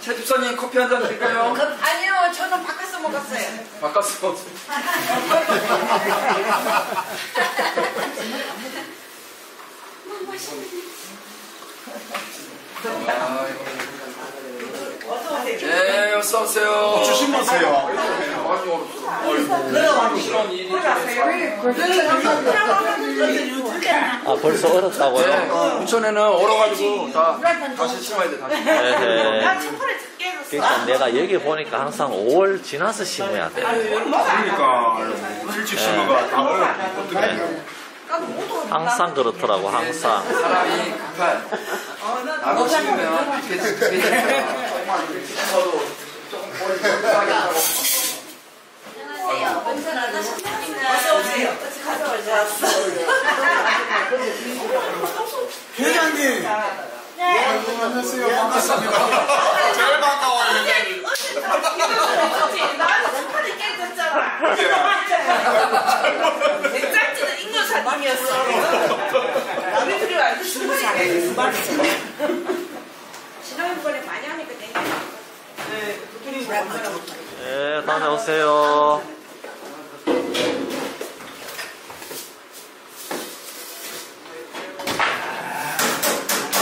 최 집사님 커피 한 잔 드릴까요? 아니요, 저는 바꿔서 먹었어요. 바꿨어. 네, 어서 오세요. 주신 거세요. 아, 벌써 얼었다고요? 네, 부천에는 얼어가지고 다시 심어야 돼, 다시. 그러니까 내가 여기 보니까 항상 5월 지나서 심어야 돼. 그러니까 일찍 심어가 다 얼어. 어떻게? 항상 그렇더라고, 항상. 사람이 급한 나도 심으면 괜찮아. 저도 조금 머리 덜하게 하고. 어서 오세요. 회장님. 네. 안녕하세요. 반갑습니다. 제일 반가워요, 회장님. 나한테 스파를 깨졌잖아. 짝지는 인권사님이었어. 남의 그리 알고 스파를 지난번에 많이 하니까 땡겨. 네, 도토리 네, 다녀오세요.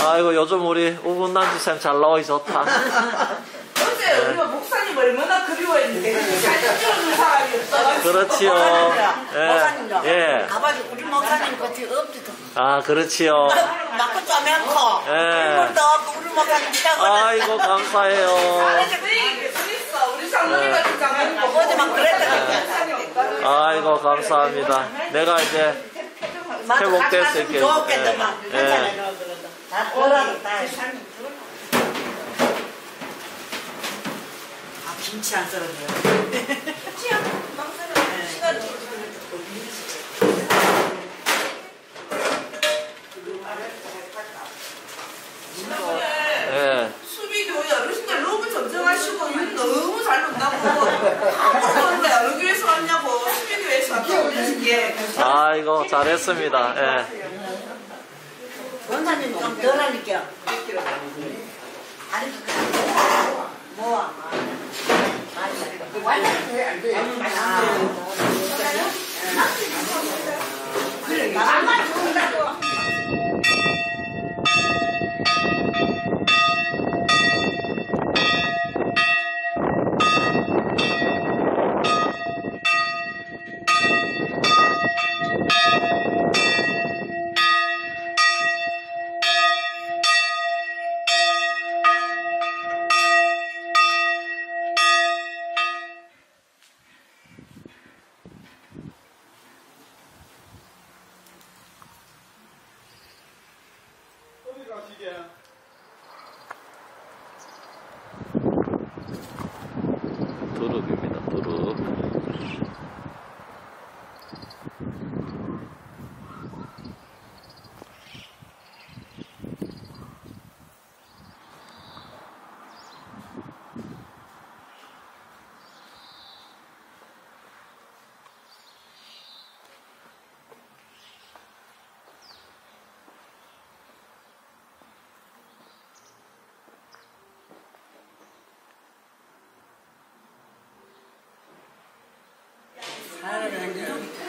아이고, 요즘 우리 우분단지쌤 잘 나오기 좋다. 어제 우리가 목사님 얼마나 그리워했는데 사진 찍어준 사람이 없어. 그렇지요. 목사님요. 예. 가봐도 우리 목사님 같이 없지도. 아, 그렇지요. 맞고 좀 많고. 예. 물도 없고 우리 목사님 피하고. 아이고, 감사해요. 그랬어. 우리 장로님과 장로님 어제만 그랬더라고요. 아이고, 감사합니다. 내가 이제 회복됐을게요. 좋겠더만. 예. 다 오라고 다. 아, 김치 안 썰었네요. 예. 수비교회 어르신들 너무 정정하시고 일 너무 잘 논다고 아무도 없는데 어느 교회에서 왔냐고 수비교회에서 왔다고 그러시기에 아이고, 잘했습니다. 예. 원사님 좀 덜 하니까. 아니, 뭐, 그래, 나만 좋은다고. 두릅입니다, 두릅.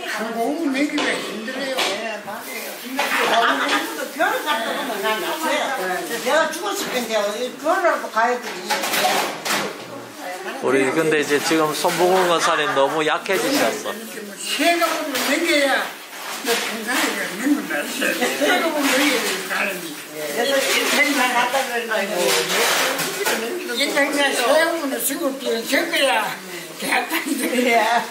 한국은 내기가 힘들어요. 아무도 별을 갔다 오면 난 났어요. 내가 죽었을 건데 별을 가야 되지. 우리 근데 이제 지금 손봉훈 권사님 너무 약해지셨어. 새가 보면 내겨야 너 평상시가 있는 건 알았어요. 새가 보면 내겨야 가는지. 그래서 인생만 갔다 그러고. 인생이나 새 오면 쓰고 뛰는 저거야. 대학까지 들어야.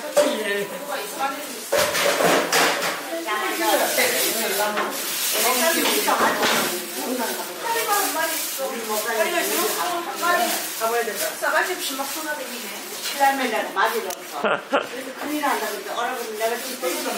신라면이라고 맞이를 없어. 그래서 큰일 난다 그러는데 얼어보면 내가 지금 때리면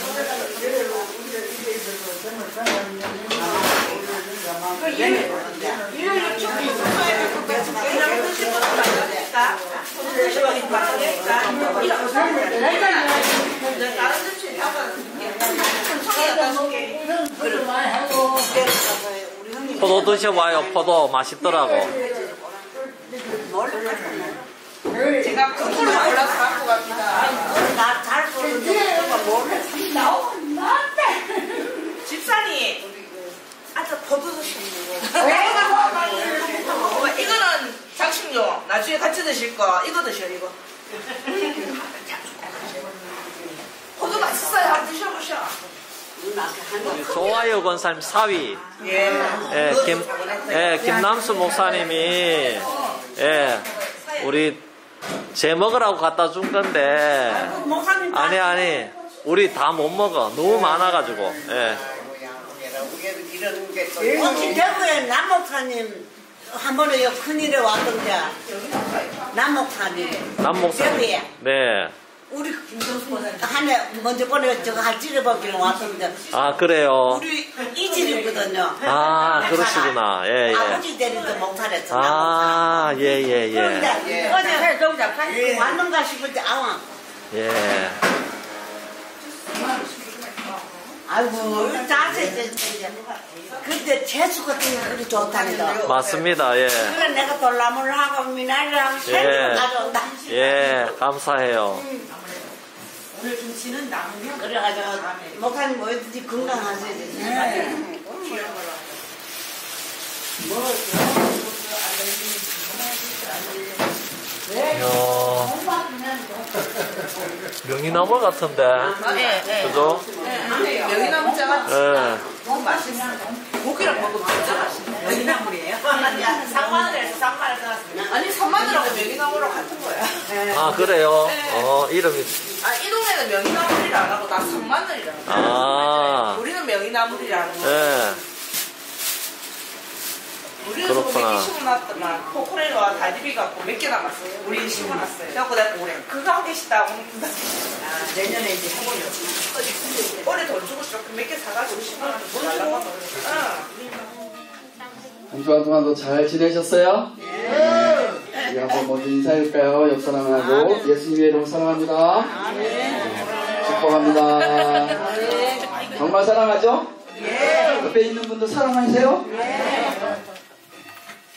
포도 드셔봐요. 포도 맛있더라고. 제가 거꾸로 골라서 갖고 갑니다. 나잘 모르는 거 몰래 집사님, 아저 포도 드시는 거. 이거는 장식용. 나중에 같이 드실 거. 이거 드셔 이거. 포도 맛있어요. 한번 드셔보셔. 좋아요 권사님 4위. 예. 김남수 목사님이 우리 제 먹으라고 갖다 준 건데 아니 우리 다 못 먹어. 너무 많아가지고. 대구에 남목사님 한 번에 요 큰일에 왔던데 남목사님 남목사님. 네. 우리 한 해 먼저 보내 저거 할 찌르보기로 왔던데 아 그래요. 우리 이집이거든요. 아 그러시구나. 예. 아버지 대리도 목살했어. 아 예. 그런데 어제 왔는가 싶을 때 아와. 예. 아이고 자세 그때 재수 같은 게 그리 좋다니까. 맞습니다. 예. 그래 내가 돌나물하고 미나리랑 새우를 가져온다. 예 감사해요. 오늘 김치는 남으면 그래가지고 목사님 뭐든지 건강하셔야 되지. 명이나물 같은데. 그죠? 명이나물 짜가 너무 맛있어. 고기랑 먹으면 진짜 맛있네. 명이나물이에요? 상마늘에서 상마늘 떠났습니다. 아니 산마늘하고 명이나물하고 같은 거야. 아 그래요? 이름이. 이 동네는 명이나물이라 안 하고 나 산마늘이라. 아. 우리는 명이나물이라는 거. 예. 우리는 그렇구나. 몇 개 심어놨더만 포크레일과 다리비 갖고 몇 개 남았어요. 우리 심어놨어요. 그래갖고 내가 올해 그거 한 개씩 다 먹는다. 내년에 이제 해보려고. 올해 돈 주고 조금 몇 개 사가지고 심어놨고 달라고 하더라고. 한 주간 동안도 잘 지내셨어요? 네. 우리 한번 먼저 인사할까요? 옆 사랑하고 예수님의 이름 사랑합니다. 축복합니다. 정말 사랑하죠? 옆에 있는 분도 사랑하세요?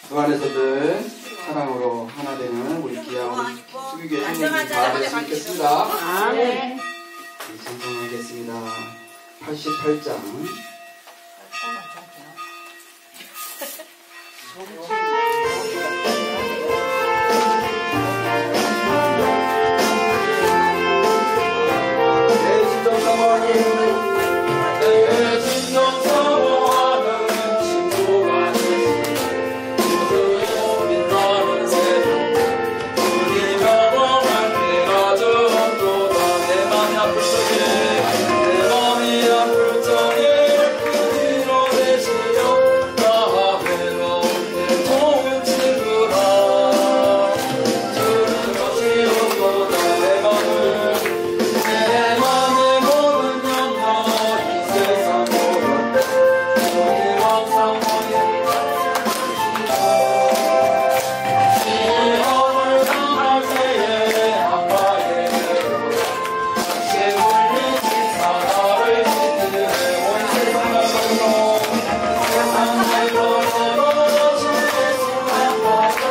그 안에서들 사랑으로 하나 되는 우리 귀한 수기교회 형님들 다 될 수 있겠습니다. 찬송하겠습니다. 88장. 내 진정 사모하는 내 진정 사모하는 친구가 되시니 주여 빛나는 세상 우리 경험할 때가 전도다 내 맘이 아플 적에 내 맘이 아플 적에 그 뒤로 되시며 나 외로운 내 좋은 친구라 주는 것이 없도다 내 맘을 내 맘의 모든 영광 이 세상보다 우리 항상 시험을 당할 때에 아빠의 함께 물리친 사랑을 믿으래 온 세상으로 세상을 걸어주의 수만 받아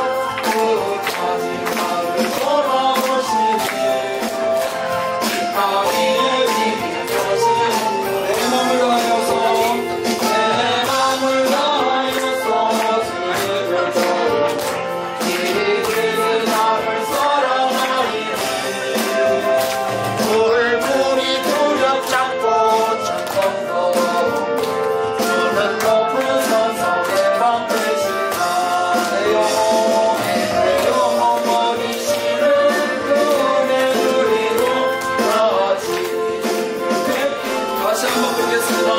끝까지 나를 돌아오시니 아기의 비밀 것은 내 맘을 다하여서 내 맘을 다하여서 주의 별자를 이그 나를 사랑하리니 얼굴이 두렵잡고 천천서 주는 높은 산성에 방패시나 내 영혼 버리시는 그 은혜 누리고 다시 한번 부르겠습니다.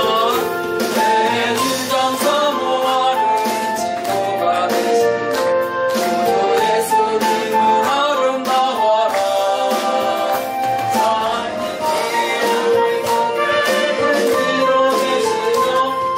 내 진정 사모하는 친구가 되시니 주 예수님을 아름다워라 사랑의 길 우리 고개 그 뒤로 계시며 나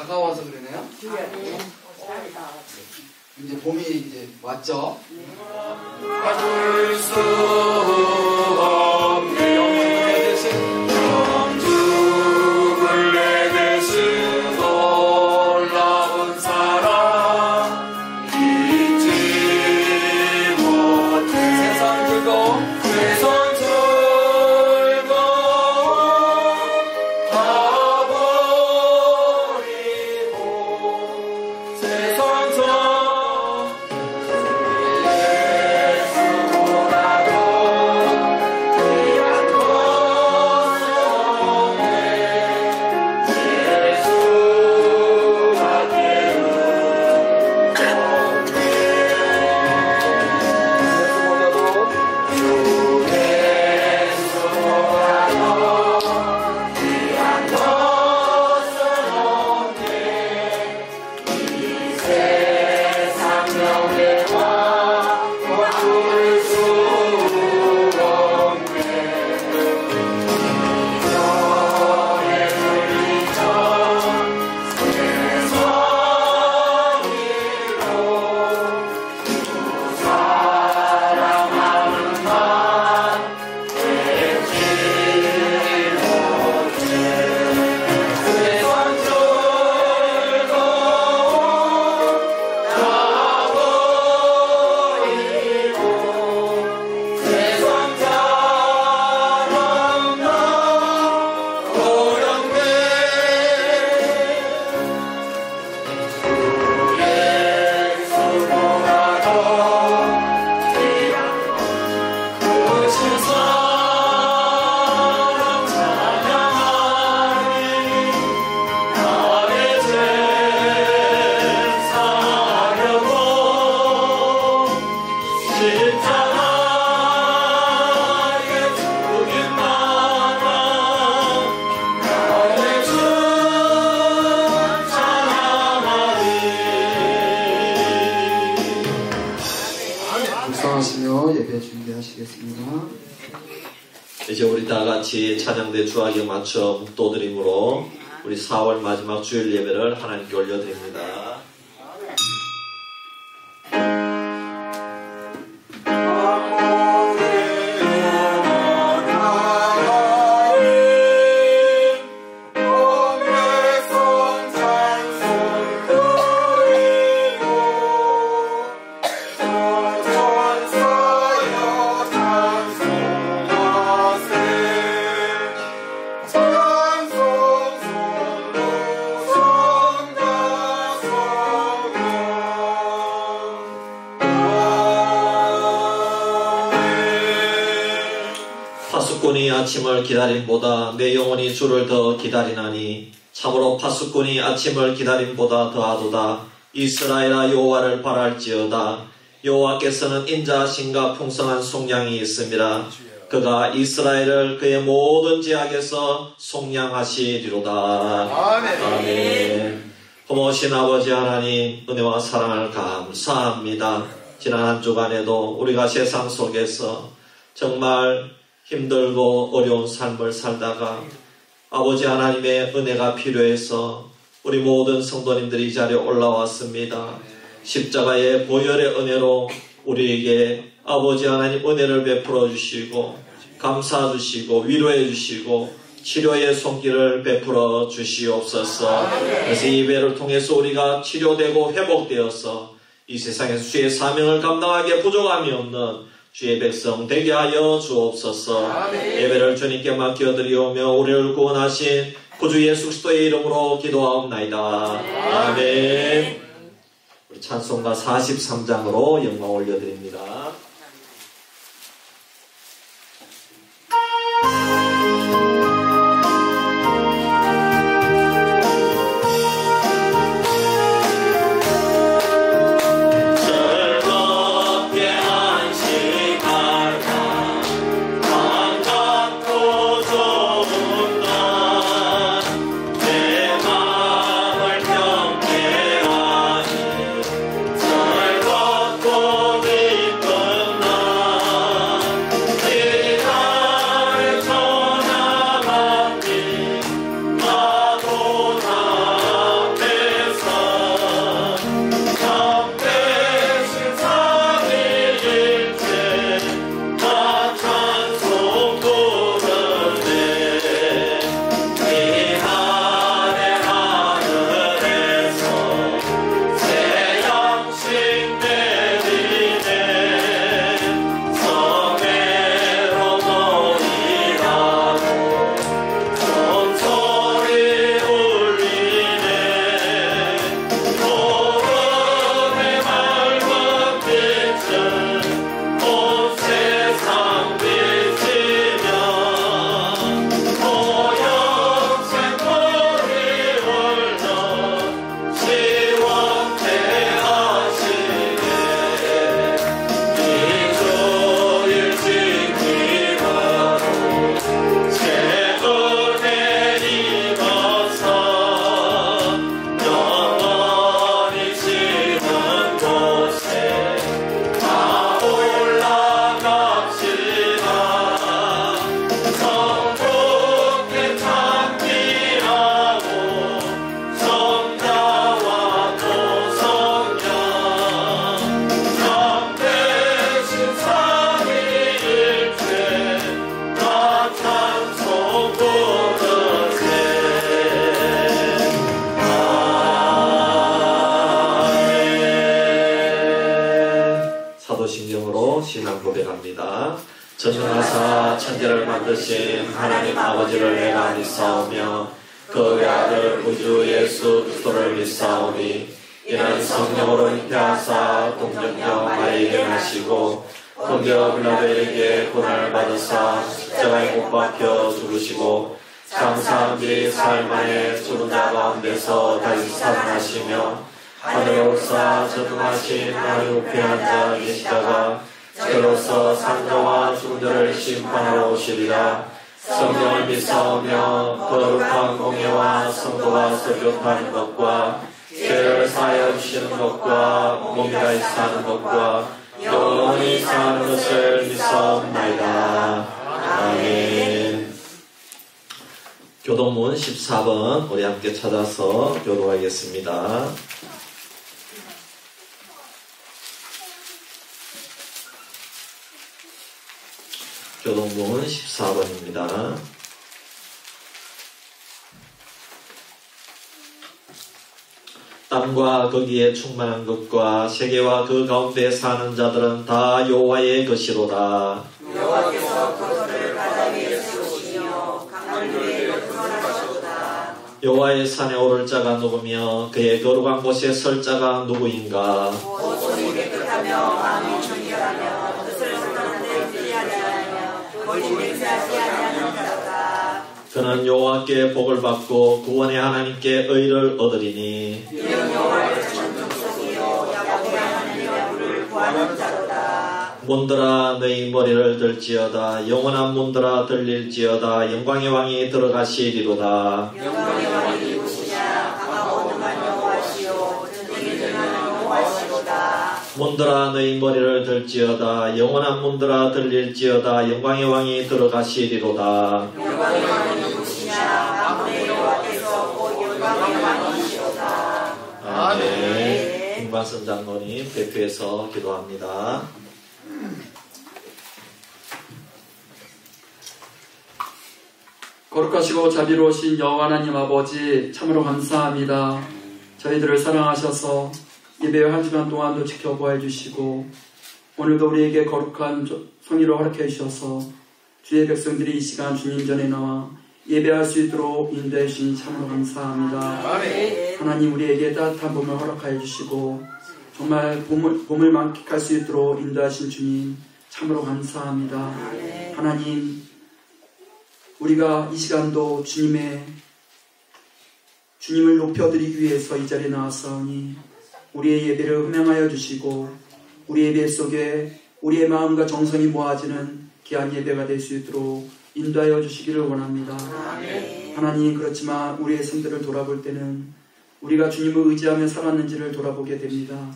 다가와서 그러네요. 이제 봄이 이제 왔죠. 받을 수 없네 영죽을 내대신 놀라운 사랑 잊지 못해 세상 즐거움 다 버리고 세상 묵상하시며 예배 준비하시겠습니다. 이제 우리 다 같이 찬양대 주하기 맞춰 묵도드림으로 우리 4월 마지막 주일 예배를 하나님께 올려드립니다. 파수꾼이 아침을 기다림보다 내 영혼이 주를 더 기다리나니 참으로 파수꾼이 아침을 기다림보다 더하도다. 이스라엘아 여호와를 바랄지어다. 여호와께서는 인자하심과 풍성한 속량이 있음이라. 그가 이스라엘을 그의 모든 지역에서 속량하시리로다. 아멘. 고마우신 아버지 하나님 은혜와 사랑을 감사합니다. 지난 한 주간에도 우리가 세상 속에서 정말 힘들고 어려운 삶을 살다가 아버지 하나님의 은혜가 필요해서 우리 모든 성도님들이 이 자리에 올라왔습니다. 십자가의 보혈의 은혜로 우리에게 아버지 하나님 은혜를 베풀어 주시고 감사 주시고 위로해 주시고 치료의 손길을 베풀어 주시옵소서. 그래서 이 예배를 통해서 우리가 치료되고 회복되어서 이 세상에서 주의 사명을 감당하기에 부족함이 없는 주의 백성 되게 하여 주옵소서. 예배를 주님께 맡겨드리오며 우리를 구원하신 구주 예수 그리스도의 이름으로 기도하옵나이다. 아멘. 우리 찬송가 43장으로 영광 올려드립니다. 즐겁고 기쁜 고백합니다. 전능하사 천지를 만드신 하나님 아버지를 내가 믿사오며 그 외아들 우주 예수 그리스도를 믿사오니 이는 성령으로 잉태하사 동정녀 마리아에게 나시고 본디오 빌라도에게 고난을 받으사 십자가에 못 박혀 죽으시고 장사한 뒤 사흘 만에 죽은 자 가운데서 다시 살아나시며 하늘에 올사 전능하신 하나님 우편에 앉아 계시다가 저로서 산자와 죽은 자를 심판하러 오시리라. 성령을 믿사오며 거룩한 공예와 성도가 설교하는 것과 죄를 사하여 주시는 것과 몸이 다시 사는 것과 영원히 사는 것을 믿사옵나이다. 아멘. 교동문 14번 우리 함께 찾아서 교도하겠습니다. 교동문 14번입니다. 땅과 거기에 충만한 것과 세계와 그 가운데 사는 자들은 다 여호와의 것이로다. 여호와께서 그것을 바다 위에 세우시며 강물 위에 건설하시도다. 여호와의 산에 오를 자가 누구며 그의 거룩한 곳에 설 자가 누구인가? 손이 깨끗하며 마음이 정결하며 뜻을 선하는데 피하지 않으며 거짓 맹세하지 아니하는 자다. 그는 여호와께 복을 받고 구원의 하나님께 의를 얻으리니 이는 여호와를 찾는 정성이요 야곱의 하나님의 불을 구하는 자로다. 문들아 너희 머리를 들지어다. 영원한 문들아 들릴지어다. 영광의 왕이 들어가시리로다. 영광의 왕이 누구시냐? 강하고 능한 여호와시요 전쟁에 능한 여호와시로다. 문들아 너희 머리를 들지어다. 영원한 문들아 들릴지어다. 영광의 왕이 들어가시리로다. 영광의 왕이 누구시냐? 만군의 여호와께서 곧 영광의 왕이시로다. 아멘. 김관선 장로님 대표해서 기도합니다. 거룩하시고 자비로우신 여호와 하나님 아버지 참으로 감사합니다. 저희들을 사랑하셔서 예배 한 주간 동안도 지켜보아 주시고 오늘도 우리에게 거룩한 성의를 허락해 주셔서 주의 백성들이 이 시간 주님 전에 나와 예배할 수 있도록 인도해 주시니 참으로 감사합니다. 하나님 우리에게 따뜻한 봄을 허락하여 주시고 정말 봄을 만끽할 수 있도록 인도하신 주님 참으로 감사합니다. 하나님 우리가 이 시간도 주님을 높여드리기 위해서 이 자리에 나왔사오니 우리의 예배를 흠양하여 주시고 우리 예배 속에 우리의 마음과 정성이 모아지는 귀한 예배가 될 수 있도록 인도하여 주시기를 원합니다. 하나님 그렇지만 우리의 삶들을 돌아볼 때는 우리가 주님을 의지하며 살았는지를 돌아보게 됩니다.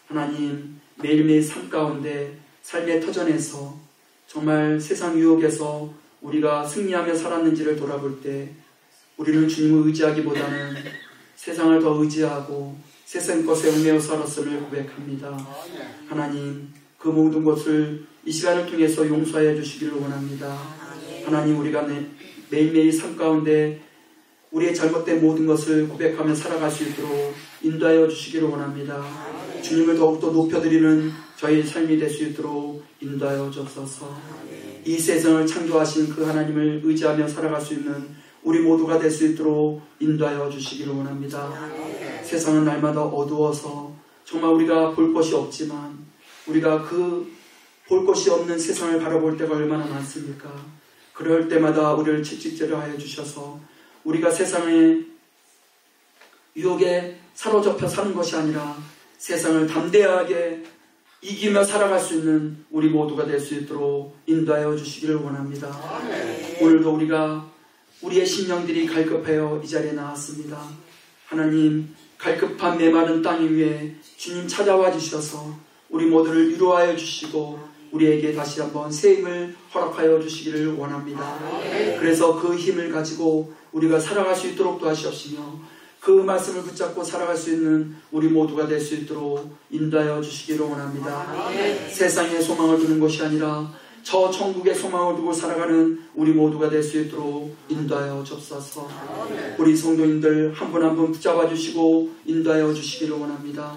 하나님 매일매일 삶 가운데 삶의 터전에서 정말 세상 유혹에서 우리가 승리하며 살았는지를 돌아볼 때 우리는 주님을 의지하기보다는 세상을 더 의지하고 세상 것에 얽매여 살았음을 고백합니다. 하나님 그 모든 것을 이 시간을 통해서 용서하여 주시기를 원합니다. 하나님 우리가 매일매일 삶 가운데 우리의 잘못된 모든 것을 고백하며 살아갈 수 있도록 인도하여 주시기를 원합니다. 주님을 더욱더 높여드리는 저희의 삶이 될 수 있도록 인도하여 주옵소서. 이 세상을 창조하신 그 하나님을 의지하며 살아갈 수 있는 우리 모두가 될 수 있도록 인도하여 주시기를 원합니다. 세상은 날마다 어두워서 정말 우리가 볼 것이 없지만 우리가 그 볼 것이 없는 세상을 바라볼 때가 얼마나 많습니까? 그럴 때마다 우리를 채찍질하여 주셔서 우리가 세상의 유혹에 사로잡혀 사는 것이 아니라 세상을 담대하게 이기며 살아갈 수 있는 우리 모두가 될 수 있도록 인도하여 주시기를 원합니다. 오늘도 우리가 우리의 심령들이 갈급하여 이 자리에 나왔습니다. 하나님 갈급한 메마른 땅 위에 주님 찾아와 주셔서 우리 모두를 위로하여 주시고 우리에게 다시 한번 새 힘을 허락하여 주시기를 원합니다. 그래서 그 힘을 가지고 우리가 살아갈 수 있도록 도와주시옵시며 그 말씀을 붙잡고 살아갈 수 있는 우리 모두가 될 수 있도록 인도하여 주시기를 원합니다. 세상에 소망을 두는 것이 아니라 저 천국에 소망을 두고 살아가는 우리 모두가 될 수 있도록 인도하여 주옵소서. 우리 성도님들 한 분 한 분 붙잡아 주시고 인도하여 주시기를 원합니다.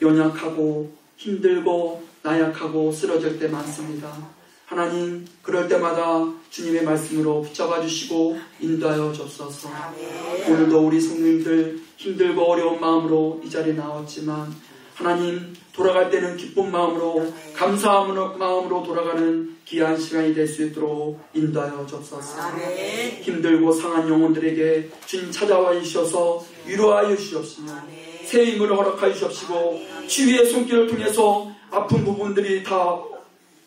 연약하고 힘들고 나약하고 쓰러질 때 많습니다. 하나님, 그럴 때마다 주님의 말씀으로 붙잡아 주시고 인도하여 주옵소서. 오늘도 우리 성도님들 힘들고 어려운 마음으로 이 자리에 나왔지만 하나님, 돌아갈 때는 기쁜 마음으로 감사한 마음으로 돌아가는 귀한 시간이 될 수 있도록 인도하여 주옵소서. 힘들고 상한 영혼들에게 주님 찾아와 주셔서 위로하여 주시옵시며 새 힘을 허락하여 주시옵시고 치유의 손길을 통해서 아픈 부분들이 다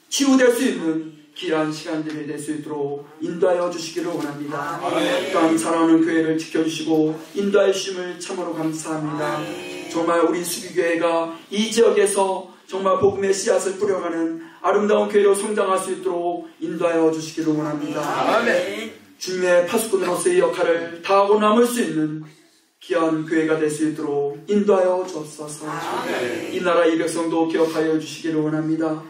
치유될 수 있는 귀한 시간들이 될 수 있도록 인도하여 주시기를 원합니다. 또한 사랑하는 교회를 지켜주시고 인도하여 주심을 참으로 감사합니다. 정말 우리 수비교회가 이 지역에서 정말 복음의 씨앗을 뿌려가는 아름다운 교회로 성장할 수 있도록 인도하여 주시기를 원합니다. 주님의 파수꾼으로서의 역할을 다하고 남을 수 있는 귀한 교회가 될 수 있도록 인도하여 주옵소서. 이 나라 이 백성도 기억하여 주시기를 원합니다.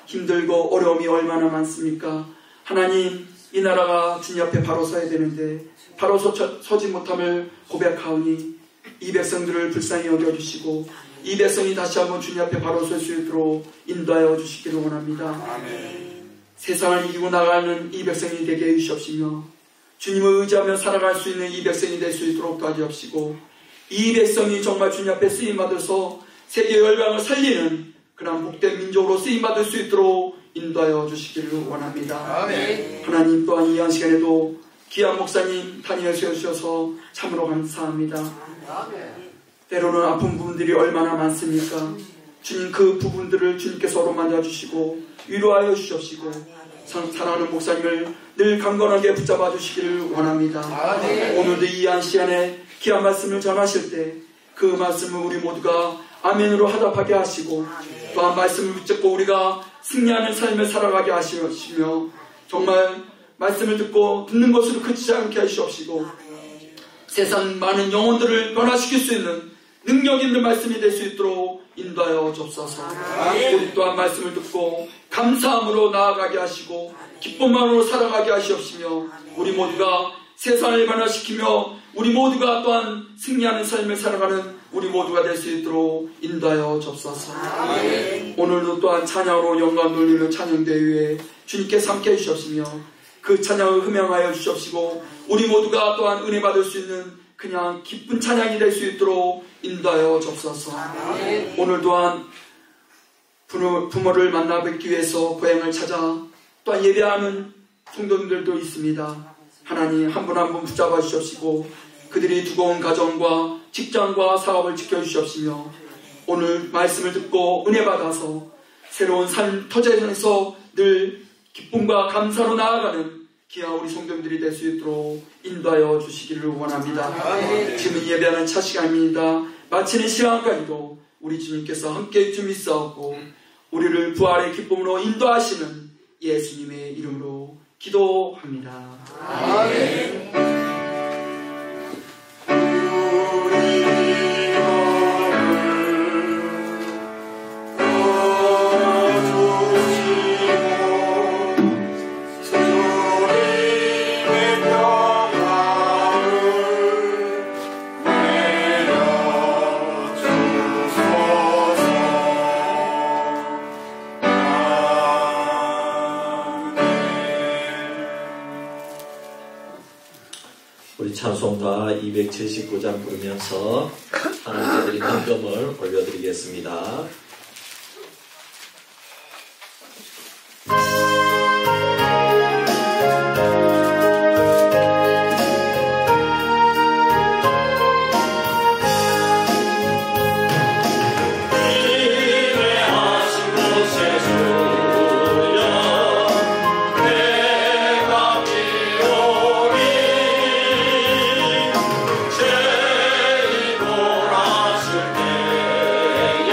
힘들고 어려움이 얼마나 많습니까? 하나님, 이 나라가 주님 앞에 바로 서야 되는데 바로 서지 못함을 고백하오니 이 백성들을 불쌍히 여겨주시고 이 백성이 다시 한번 주님 앞에 바로 설 수 있도록 인도하여 주시기를 원합니다. 세상을 이기고 나가는 이 백성이 되게 해주시옵시며 주님을 의지하며 살아갈 수 있는 이 백성이 될 수 있도록 도와주옵시고 이 백성이 정말 주님 앞에 쓰임받아서 세계 열방을 살리는 그런 복된 민족으로 쓰임받을 수 있도록 인도하여 주시기를 원합니다. 하나님, 또한 이 한 시간에도 귀한 목사님 단위에 세워주셔서 참으로 감사합니다. 때로는 아픈 부분들이 얼마나 많습니까? 주님, 그 부분들을 주님께서 어루만져 주시고 위로하여 주시옵시고 사랑하는 목사님을 늘 강건하게 붙잡아 주시기를 원합니다. 오늘도 이 한 시간에 귀한 말씀을 전하실 때 그 말씀을 우리 모두가 아멘으로 화답하게 하시고 또한 말씀을 붙잡고 우리가 승리하는 삶을 살아가게 하시며 정말 말씀을 듣는 것으로 그치지 않게 하시옵시고 세상 많은 영혼들을 변화시킬 수 있는 능력 있는 말씀이 될 수 있도록 인도하여 주옵소서. 우리 또한 말씀을 듣고 감사함으로 나아가게 하시고 기쁜 마음으로 살아가게 하시옵시며 우리 모두가 세상을 변화시키며 우리 모두가 또한 승리하는 삶을 살아가는 우리 모두가 될 수 있도록 인도하여 주옵소서. 오늘도 또한 찬양으로 영광 돌리며 찬양대회에 주님께서 함께 해주시옵시며 그 찬양을 흠양하여 주시옵시고 우리 모두가 또한 은혜 받을 수 있는 그냥 기쁜 찬양이 될 수 있도록 인도하여 주옵소서. 오늘 또한 부모를 만나 뵙기 위해서 고향을 찾아 또한 예배하는 성도님들도 있습니다. 하나님, 한 분 한 분 붙잡아 주시옵시고 그들이 두고 온 가정과 직장과 사업을 지켜주시옵시며 오늘 말씀을 듣고 은혜 받아서 새로운 삶 터전에서 늘 기쁨과 감사로 나아가는 귀한 우리 성도님들이 될 수 있도록 인도하여 주시기를 원합니다. 지금 예배하는 차 시간입니다. 마치는 시간까지도 우리 주님께서 함께 좀 있어오고 우리를 부활의 기쁨으로 인도하시는 예수님의 이름으로 기도합니다. 아멘. 우리 찬송가 279장 부르면서 하나님께 드린 헌금을 올려드리겠습니다.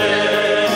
Yeah.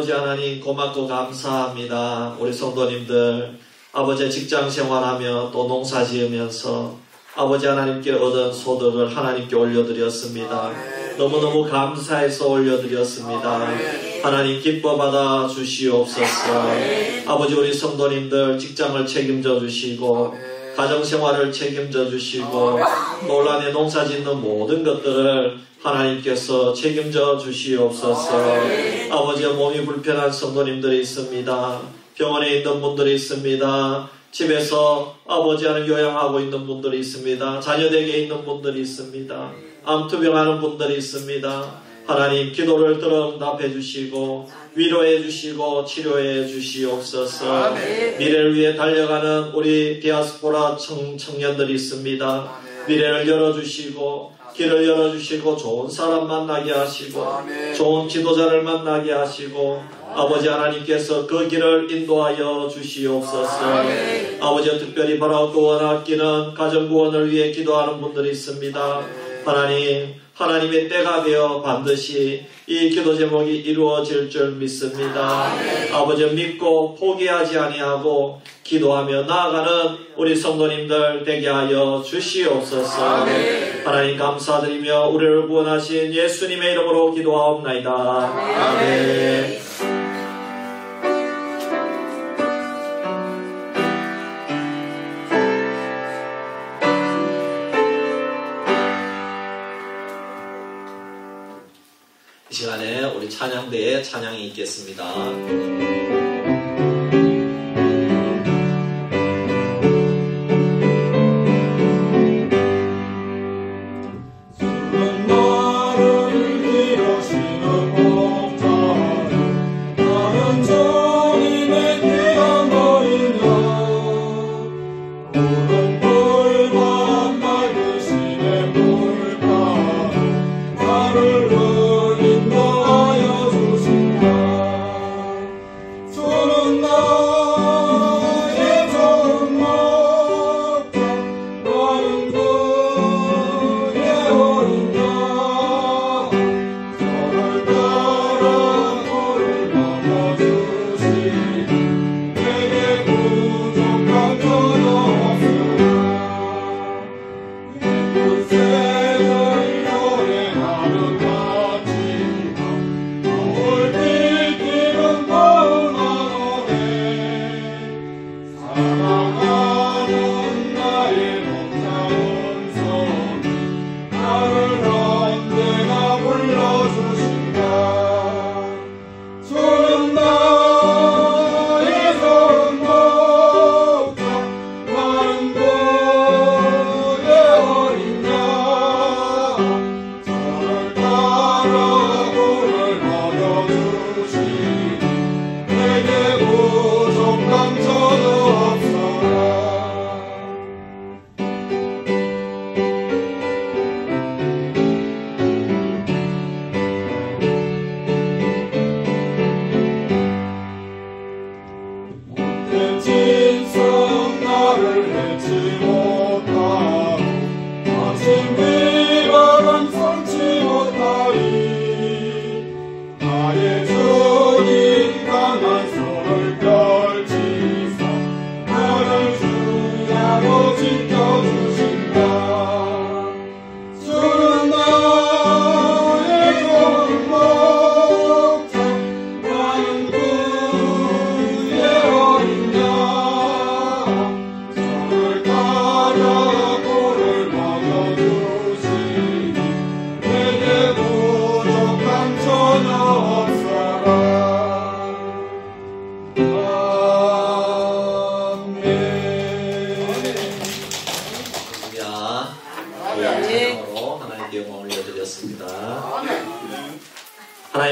아버지 하나님 고맙고 감사합니다. 우리 성도님들 아버지의 직장 생활하며 또 농사 지으면서 아버지 하나님께 얻은 소득을 하나님께 올려드렸습니다. 너무너무 감사해서 올려드렸습니다. 하나님 기뻐 받아 주시옵소서. 아버지 우리 성도님들 직장을 책임져 주시고 가정생활을 책임져 주시고 논란에 농사 짓는 모든 것들을 하나님께서 책임져 주시옵소서. 아버지의 몸이 불편한 성도님들이 있습니다. 병원에 있는 분들이 있습니다. 집에서 아버지 하나님 요양하고 있는 분들이 있습니다. 자녀에게 있는 분들이 있습니다. 암투병하는 분들이 있습니다. 하나님 기도를 들어 응답해 주시고 위로해 주시고 치료해 주시옵소서. 미래를 위해 달려가는 우리 디아스포라 청년들이 있습니다. 미래를 열어주시고 길을 열어주시고 좋은 사람 만나게 하시고 좋은 지도자를 만나게 하시고 아버지 하나님께서 그 길을 인도하여 주시옵소서. 아버지 특별히 바라고 원하기는 가정구원을 위해 기도하는 분들이 있습니다. 하나님의 때가 되어 반드시 이 기도 제목이 이루어질 줄 믿습니다. 아버지 믿고 포기하지 아니하고 기도하며 나아가는 우리 성도님들 되게 하여 주시옵소서. 하나님 감사드리며 우리를 구원하신 예수님의 이름으로 기도하옵나이다. 아멘. 이 시간에 우리 찬양대에 찬양이 있겠습니다.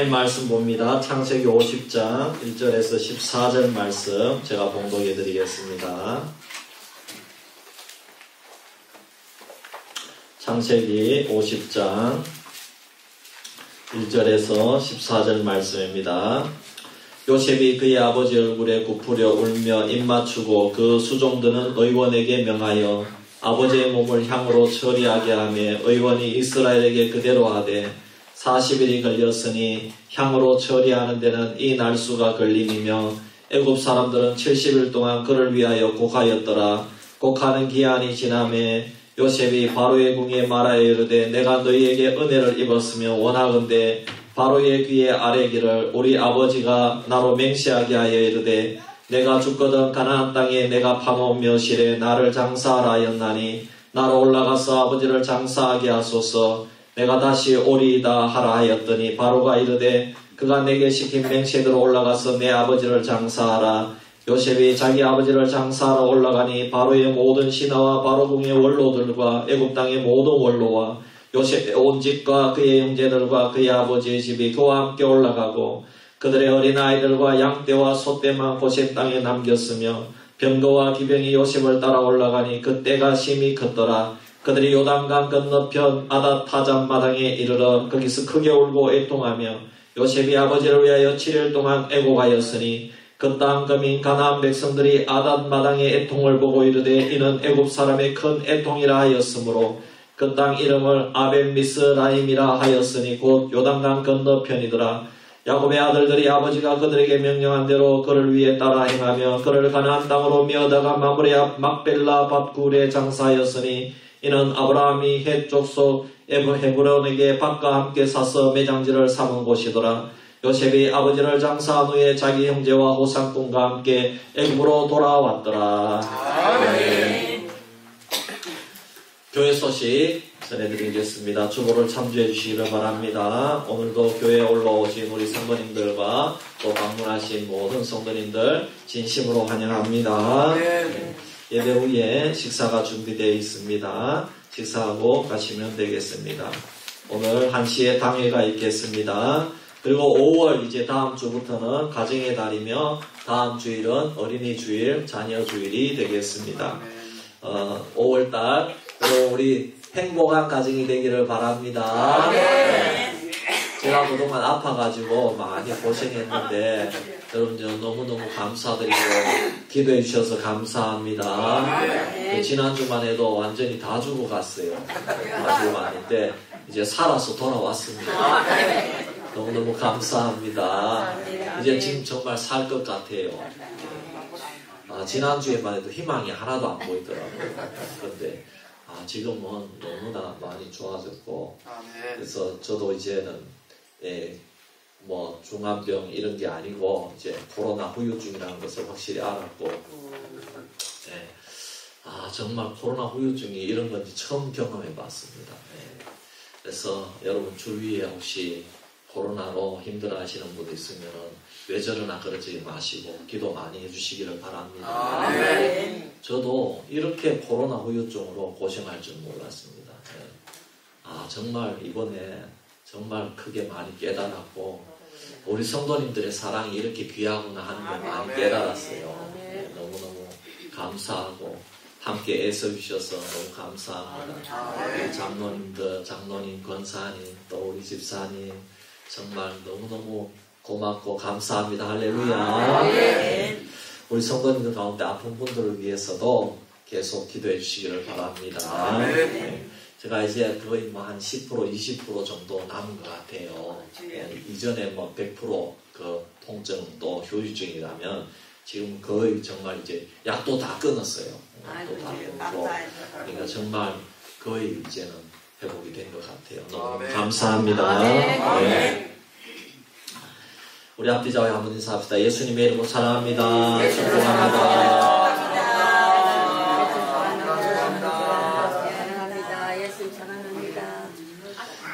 하나님 말씀 봅니다. 창세기 50장 1절에서 14절 말씀 제가 봉독해 드리겠습니다. 창세기 50장 1절에서 14절 말씀입니다. 요셉이 그의 아버지 얼굴에 굽으려 울며 입 맞추고 그 수종들은 의원에게 명하여 아버지의 몸을 향으로 처리하게 하며 의원이 이스라엘에게 그대로 하되 40일이 걸렸으니 향으로 처리하는 데는 이 날수가 걸림이며 애굽 사람들은 70일 동안 그를 위하여 곡하였더라. 곡하는 기한이 지남에 요셉이 바로의 궁에 말하여 이르되 내가 너희에게 은혜를 입었으며 원하건대 바로의 귀에 아뢰기를 우리 아버지가 나로 맹세하게 하여 이르되 내가 죽거든 가나안 땅에 내가 파모은 묘실에 나를 장사하라 하였나니 나로 올라가서 아버지를 장사하게 하소서. 내가 다시 오리이다 하라 하였더니 바로가 이르되 그가 내게 시킨 맹세대로 올라가서 내 아버지를 장사하라. 요셉이 자기 아버지를 장사하러 올라가니 바로의 모든 신하와 바로궁의 원로들과 애굽 땅의 모든 원로와 요셉의 온 집과 그의 형제들과 그의 아버지의 집이 그와 함께 올라가고 그들의 어린아이들과 양떼와 소떼만 고센 땅에 남겼으며 병거와 기병이 요셉을 따라 올라가니 그 때가 심히 컸더라. 그들이 요단강 건너편 아닷타잔 마당에 이르러 거기서 크게 울고 애통하며 요셉이 아버지를 위하여 7일 동안 애곡하였으니 그 땅 거민 가나안 백성들이 아닷 마당의 애통을 보고 이르되 이는 애굽 사람의 큰 애통이라 하였으므로 그 땅 이름을 아벳미스라임이라 하였으니 곧 요단강 건너편이더라. 야곱의 아들들이 아버지가 그들에게 명령한 대로 그를 위해 따라 행하며 그를 가나안 땅으로 메어다가 마므레 앞 막벨라 밭굴에 장사하였으니 이는 아브라함이 헷 족속 헤브론에게 밭과 함께 사서 매장지를 삼은 곳이더라. 요셉이 아버지를 장사한 후에 자기 형제와 호상꾼과 함께 애굽으로 돌아왔더라. 아멘. 교회 소식 전해드리겠습니다. 주보를 참조해 주시기를 바랍니다. 오늘도 교회에 올라오신 우리 성도님들과 또 방문하신 모든 성도님들 진심으로 환영합니다. 네. 예배 후에 식사가 준비되어 있습니다. 식사하고 가시면 되겠습니다. 오늘 1시에 당회가 있겠습니다. 그리고 5월 이제 다음 주부터는 가정의 달이며 다음 주일은 어린이 주일, 자녀 주일이 되겠습니다. 5월달 우리 행복한 가정이 되기를 바랍니다. 네. 제가 그동안 아파가지고 많이 고생했는데 여러분 너무너무 감사드리고 기도해 주셔서 감사합니다. 네. 지난주만 해도 완전히 다 죽어갔어요. 다 죽어갔는데 이제 살아서 돌아왔습니다. 너무너무 감사합니다. 이제 지금 정말 살 것 같아요. 지난주에만 해도 희망이 하나도 안 보이더라고요. 그런데 지금은 너무나 많이 좋아졌고 그래서 저도 이제는 뭐 중환병 이런 게 아니고 이제 코로나 후유증이라는 것을 확실히 알았고 정말 코로나 후유증이 이런 건지 처음 경험해 봤습니다. 그래서 여러분 주위에 혹시 코로나로 힘들어 하시는 분도 있으면 외절이나 그러지 마시고 기도 많이 해주시기를 바랍니다. 저도 이렇게 코로나 후유증으로 고생할 줄 몰랐습니다. 정말 이번에 정말 크게 많이 깨달았고 우리 성도님들의 사랑이 이렇게 귀하구나 하는 걸 많이 깨달았어요. 너무너무 감사하고 함께 애써주셔서 너무 감사합니다. 우리 장로님들, 장로님, 권사님, 또 우리 집사님 정말 너무너무 고맙고 감사합니다. 할렐루야. 우리 성도님들 가운데 아픈 분들을 위해서도 계속 기도해 주시기를 바랍니다. 제가 이제 거의 뭐 한 10%, 20% 정도 남은 것 같아요. 이전에 뭐 100% 그 통증도 후유증이라면 지금 거의 정말 이제 약도 다 끊었어요. 약도 다 끊고. 그러니까 정말 거의 이제는 회복이 된 것 같아요. 너무 감사합니다. 네. 우리 앞뒤자와 한번 인사합시다. 예수님의 이름으로 사랑합니다. 축복합니다.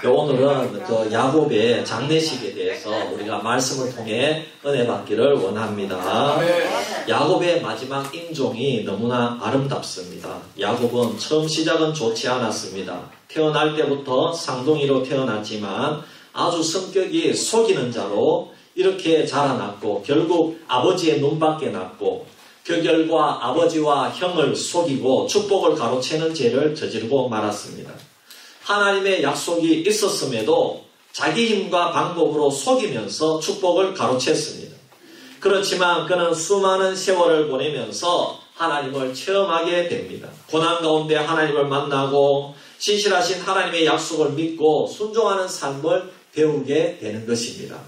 오늘은 그 야곱의 장례식에 대해서 우리가 말씀을 통해 은혜 받기를 원합니다. 야곱의 마지막 임종이 너무나 아름답습니다. 야곱은 처음 시작은 좋지 않았습니다. 태어날 때부터 쌍둥이로 태어났지만 아주 성격이 속이는 자로 이렇게 자라났고 결국 아버지의 눈밖에 났고 그 결과 아버지와 형을 속이고 축복을 가로채는 죄를 저지르고 말았습니다. 하나님의 약속이 있었음에도 자기 힘과 방법으로 속이면서 축복을 가로챘습니다. 그렇지만 그는 수많은 세월을 보내면서 하나님을 체험하게 됩니다. 고난 가운데 하나님을 만나고 신실하신 하나님의 약속을 믿고 순종하는 삶을 배우게 되는 것입니다.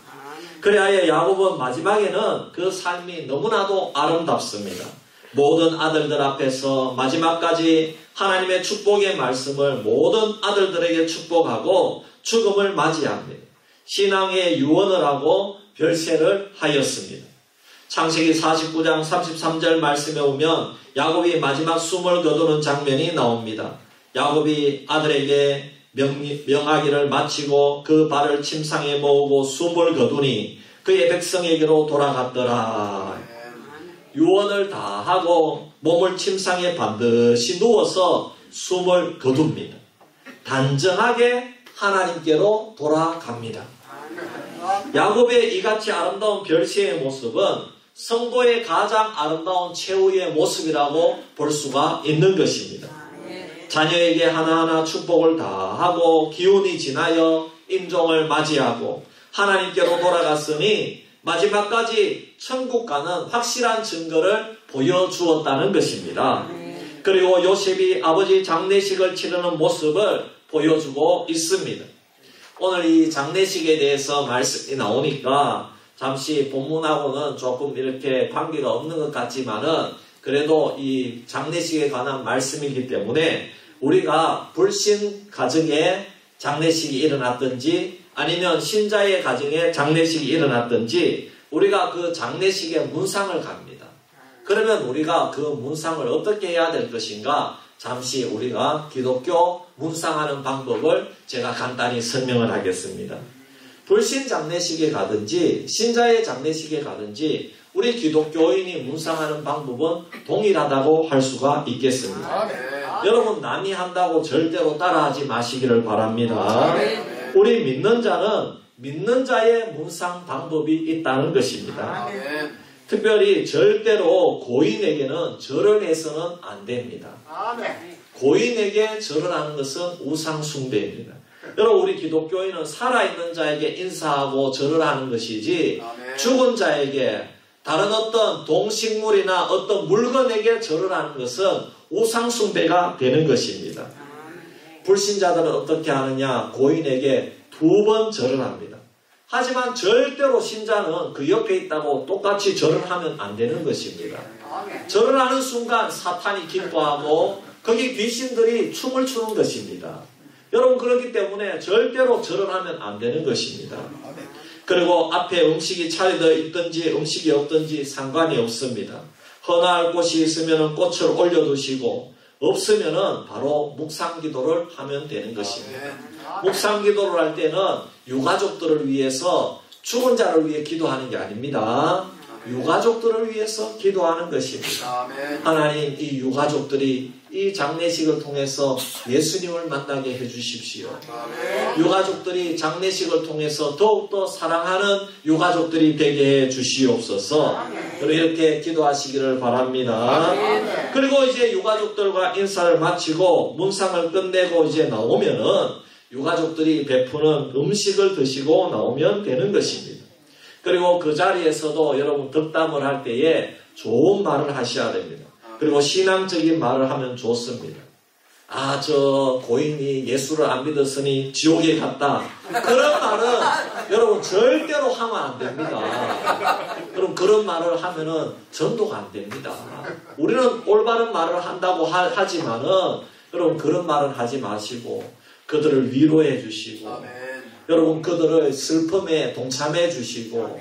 그래야 야곱은 마지막에는 그 삶이 너무나도 아름답습니다. 모든 아들들 앞에서 마지막까지 하나님의 축복의 말씀을 모든 아들들에게 축복하고 죽음을 맞이합니다. 신앙의 유언을 하고 별세를 하였습니다. 창세기 49장 33절 말씀에 오면 야곱이 마지막 숨을 거두는 장면이 나옵니다. 야곱이 아들에게 명하기를 마치고 그 발을 침상에 모으고 숨을 거두니 그의 백성에게로 돌아갔더라. 유언을 다 하고 몸을 침상에 반드시 누워서 숨을 거둡니다. 단정하게 하나님께로 돌아갑니다. 야곱의 이같이 아름다운 별세의 모습은 성도의 가장 아름다운 최후의 모습이라고 볼 수가 있는 것입니다. 자녀에게 하나하나 축복을 다 하고 기운이 지나여 임종을 맞이하고 하나님께로 돌아갔으니 마지막까지 천국 가는 확실한 증거를 보여주었다는 것입니다. 그리고 요셉이 아버지 장례식을 치르는 모습을 보여주고 있습니다. 오늘 이 장례식에 대해서 말씀이 나오니까 잠시 본문하고는 조금 이렇게 관계가 없는 것 같지만은 그래도 이 장례식에 관한 말씀이기 때문에 우리가 불신 가정에 장례식이 일어났든지 아니면 신자의 가정에 장례식이 일어났든지 우리가 그 장례식의 문상을 갑니다. 그러면 우리가 그 문상을 어떻게 해야 될 것인가? 잠시 우리가 기독교 문상하는 방법을 제가 간단히 설명을 하겠습니다. 불신 장례식에 가든지 신자의 장례식에 가든지 우리 기독교인이 문상하는 방법은 동일하다고 할 수가 있겠습니다. 여러분 남이 한다고 절대로 따라하지 마시기를 바랍니다. 우리 믿는 자는 믿는 자의 문상 방법이 있다는 것입니다. 특별히 절대로 고인에게는 절을 해서는 안 됩니다. 고인에게 절을 하는 것은 우상 숭배입니다. 여러분 우리 기독교인은 살아있는 자에게 인사하고 절을 하는 것이지 죽은 자에게 다른 어떤 동식물이나 어떤 물건에게 절을 하는 것은 우상 숭배가 되는 것입니다. 불신자들은 어떻게 하느냐? 고인에게 2번 절을 합니다. 하지만 절대로 신자는 그 옆에 있다고 똑같이 절을 하면 안 되는 것입니다. 절을 하는 순간 사탄이 기뻐하고 거기 귀신들이 춤을 추는 것입니다. 여러분 그렇기 때문에 절대로 절을 하면 안 되는 것입니다. 그리고 앞에 음식이 차려져 있든지 음식이 없든지 상관이 없습니다. 헌화할 곳이 있으면 꽃을 올려두시고 없으면 바로 묵상기도를 하면 되는 것입니다. 묵상기도를 할 때는 유가족들을 위해서 죽은 자를 위해 기도하는 게 아닙니다. 유가족들을 위해서 기도하는 것입니다. 하나님 이 유가족들이 이 장례식을 통해서 예수님을 만나게 해주십시오. 유가족들이 장례식을 통해서 더욱더 사랑하는 유가족들이 되게 해주시옵소서. 이렇게 기도하시기를 바랍니다. 그리고 이제 유가족들과 인사를 마치고 문상을 끝내고 이제 나오면은 유가족들이 베푸는 음식을 드시고 나오면 되는 것입니다. 그리고 그 자리에서도 여러분 덕담을 할 때에 좋은 말을 하셔야 됩니다. 그리고 신앙적인 말을 하면 좋습니다. 아, 저 고인이 예수를 안 믿었으니 지옥에 갔다. 그런 말은 여러분 절대로 하면 안 됩니다. 그럼 그런 말을 하면은 전도가 안 됩니다. 우리는 올바른 말을 한다고 하지만은 여러분 그런 말을 하지 마시고 그들을 위로해 주시고 여러분 그들을 슬픔에 동참해 주시고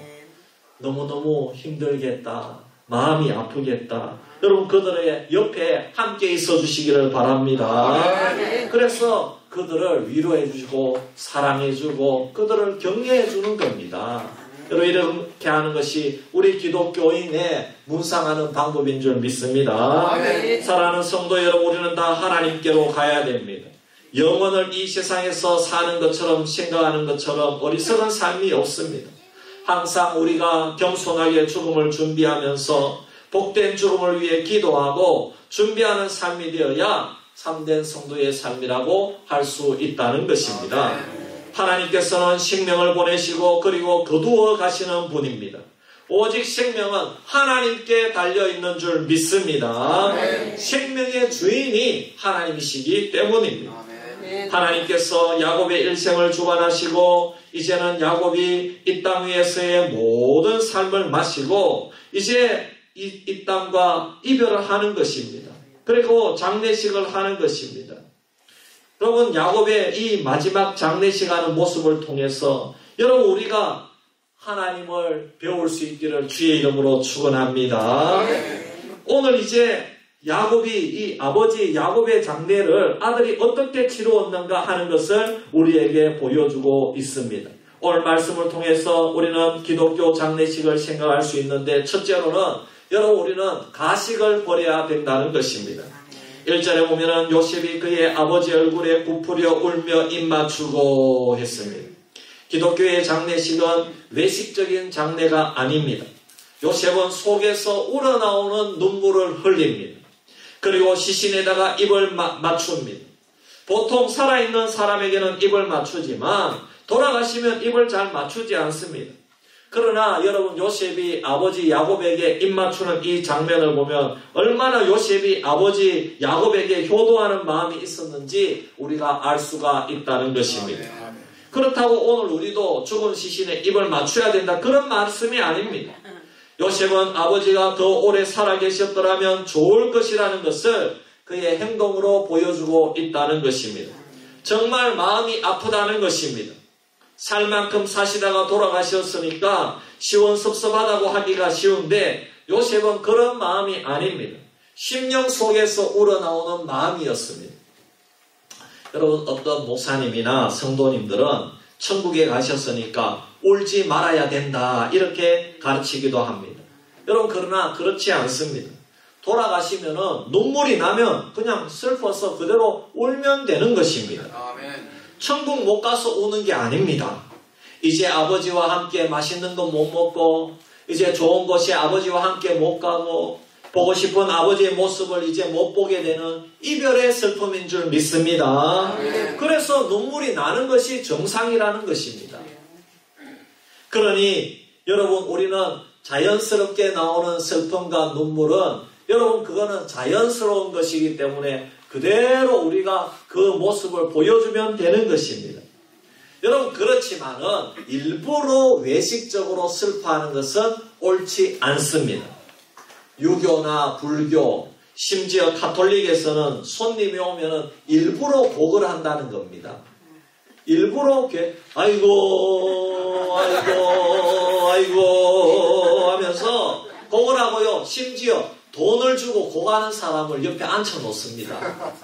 너무너무 힘들겠다. 마음이 아프겠다. 여러분 그들의 옆에 함께 있어 주시기를 바랍니다. 그래서 그들을 위로해 주시고 사랑해 주고 그들을 격려해 주는 겁니다. 여러분 이렇게 하는 것이 우리 기독교인의 문상하는 방법인 줄 믿습니다. 사랑하는 성도 여러분 우리는 다 하나님께로 가야 됩니다. 영혼을 이 세상에서 사는 것처럼 생각하는 것처럼 어리석은 삶이 없습니다. 항상 우리가 겸손하게 죽음을 준비하면서 복된 죽음을 위해 기도하고 준비하는 삶이 되어야 참된 성도의 삶이라고 할 수 있다는 것입니다. 하나님께서는 생명을 보내시고 그리고 거두어 가시는 분입니다. 오직 생명은 하나님께 달려있는 줄 믿습니다. 생명의 주인이 하나님이시기 때문입니다. 하나님께서 야곱의 일생을 주관하시고 이제는 야곱이 이 땅 위에서의 모든 삶을 마치고 이제 이 땅과 이별을 하는 것입니다. 그리고 장례식을 하는 것입니다. 여러분, 야곱의 이 마지막 장례식 하는 모습을 통해서 여러분, 우리가 하나님을 배울 수 있기를 주의 이름으로 축원합니다. 오늘 이제 야곱이 이 아버지 야곱의 장례를 아들이 어떻게 치루었는가 하는 것을 우리에게 보여주고 있습니다. 오늘 말씀을 통해서 우리는 기독교 장례식을 생각할 수 있는데, 첫째로는 여러분, 우리는 가식을 버려야 된다는 것입니다. 1절에 보면은 요셉이 그의 아버지 얼굴에 부풀려 울며 입맞추고 했습니다. 기독교의 장례식은 외식적인 장례가 아닙니다. 요셉은 속에서 우러나오는 눈물을 흘립니다. 그리고 시신에다가 입을 맞춥니다. 보통 살아있는 사람에게는 입을 맞추지만 돌아가시면 입을 잘 맞추지 않습니다. 그러나 여러분, 요셉이 아버지 야곱에게 입 맞추는 이 장면을 보면 얼마나 요셉이 아버지 야곱에게 효도하는 마음이 있었는지 우리가 알 수가 있다는 것입니다. 그렇다고 오늘 우리도 죽은 시신에 입을 맞춰야 된다, 그런 말씀이 아닙니다. 요셉은 아버지가 더 오래 살아계셨더라면 좋을 것이라는 것을 그의 행동으로 보여주고 있다는 것입니다. 정말 마음이 아프다는 것입니다. 살 만큼 사시다가 돌아가셨으니까 시원섭섭하다고 하기가 쉬운데 요셉은 그런 마음이 아닙니다. 심령 속에서 우러나오는 마음이었습니다. 여러분, 어떤 목사님이나 성도님들은 천국에 가셨으니까 울지 말아야 된다 이렇게 가르치기도 합니다. 여러분, 그러나 그렇지 않습니다. 돌아가시면은 눈물이 나면 그냥 슬퍼서 그대로 울면 되는 것입니다. 천국 못 가서 우는 게 아닙니다. 이제 아버지와 함께 맛있는 거 못 먹고 이제 좋은 곳에 아버지와 함께 못 가고 보고 싶은 아버지의 모습을 이제 못 보게 되는 이별의 슬픔인 줄 믿습니다. 그래서 눈물이 나는 것이 정상이라는 것입니다. 그러니 여러분, 우리는 자연스럽게 나오는 슬픔과 눈물은 여러분, 그거는 자연스러운 것이기 때문에 그대로 우리가 그 모습을 보여주면 되는 것입니다. 여러분, 그렇지만은 일부러 외식적으로 슬퍼하는 것은 옳지 않습니다. 유교나 불교, 심지어 가톨릭에서는 손님이 오면은 일부러 곡을 한다는 겁니다. 일부러 아이고 하면서 곡을 하고요. 심지어 돈을 주고 곡하는 사람을 옆에 앉혀 놓습니다.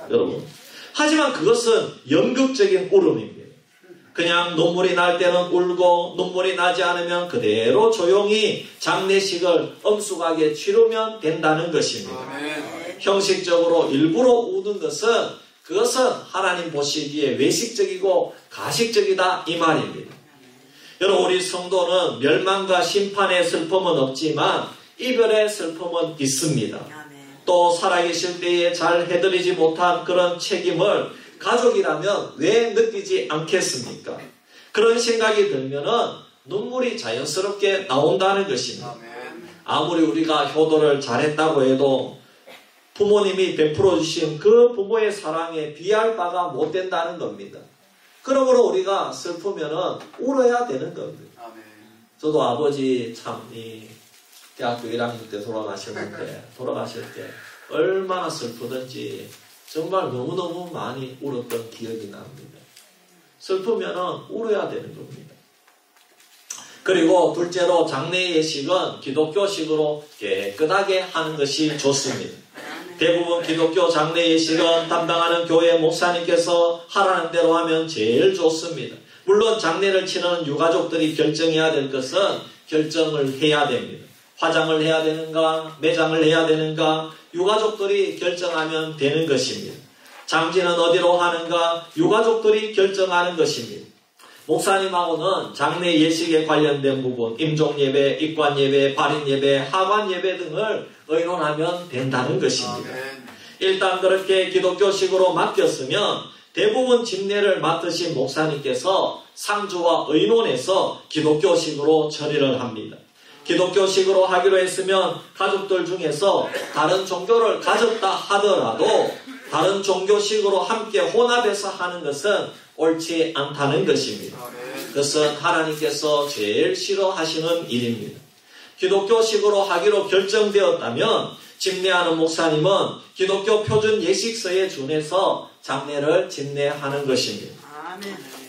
여러분. 하지만 그것은 연극적인 울음입니다. 그냥 눈물이 날 때는 울고 눈물이 나지 않으면 그대로 조용히 장례식을 엄숙하게 치르면 된다는 것입니다. 형식적으로 일부러 우는 그것은 하나님 보시기에 외식적이고 가식적이다 이 말입니다. 여러분, 우리 성도는 멸망과 심판의 슬픔은 없지만 이별의 슬픔은 있습니다. 또 살아계실 때에 잘 해드리지 못한 그런 책임을 가족이라면 왜 느끼지 않겠습니까? 그런 생각이 들면은 눈물이 자연스럽게 나온다는 것입니다. 아무리 우리가 효도를 잘했다고 해도 부모님이 베풀어 주신 그 부모의 사랑에 비할 바가 못 된다는 겁니다. 그러므로 우리가 슬프면은 울어야 되는 겁니다. 저도 아버지 참 대학교 1학년 때 돌아가실 때 얼마나 슬프든지 정말 너무너무 많이 울었던 기억이 납니다. 슬프면은 울어야 되는 겁니다. 그리고 둘째로 장례 예식은 기독교식으로 깨끗하게 하는 것이 좋습니다. 대부분 기독교 장례 예식은 담당하는 교회 목사님께서 하라는 대로 하면 제일 좋습니다. 물론 장례를 치르는 유가족들이 결정해야 될 것은 결정을 해야 됩니다. 화장을 해야 되는가, 매장을 해야 되는가, 유가족들이 결정하면 되는 것입니다. 장지는 어디로 하는가, 유가족들이 결정하는 것입니다. 목사님하고는 장례 예식에 관련된 부분, 임종예배, 입관예배, 발인예배, 하관예배 등을 의논하면 된다는 것입니다. 일단 그렇게 기독교식으로 맡겼으면 대부분 집례를 맡으신 목사님께서 상주와 의논해서 기독교식으로 처리를 합니다. 기독교식으로 하기로 했으면 가족들 중에서 다른 종교를 가졌다 하더라도 다른 종교식으로 함께 혼합해서 하는 것은 옳지 않다는 것입니다. 그것은 하나님께서 제일 싫어하시는 일입니다. 기독교식으로 하기로 결정되었다면 집례하는 목사님은 기독교 표준 예식서에 준해서 장례를 집례하는 것입니다.